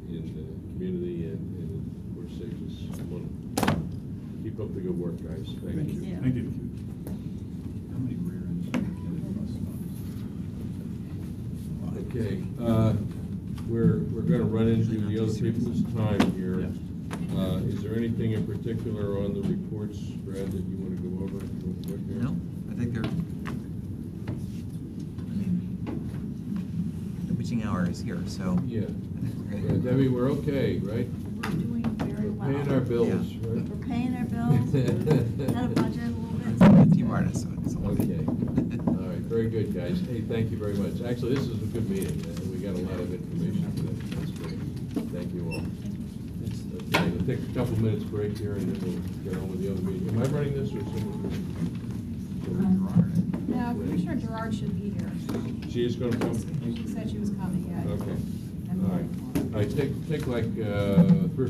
community, and of course saves us money. Keep up the good work, guys. Thank you. Yeah. Thank you. How many rear ends can a bus stop? Okay, we're gonna run into the other people's time here. Is there anything in particular on the reports, Brad, that you wanna go over real quick here? No, I think the witching hour is here, so. Yeah. I think we're Yeah, good. Debbie, we're okay, right? We're doing very well. Paying our bills, Yeah. right? We're paying our bills, we're out of budget a little bit. I'm a team artist, so it's all. Okay. All right, very good, guys. Hey, thank you very much. Actually, this is a good meeting. We got a lot of information today. That's great. Thank you all. Okay, we'll take a couple minutes break here and then we'll get on with the other meeting. Am I running this or someone? No, Commissioner Gerard should be here. She is gonna come? She said she was coming, yeah. Okay. All right. All right, take like 3 or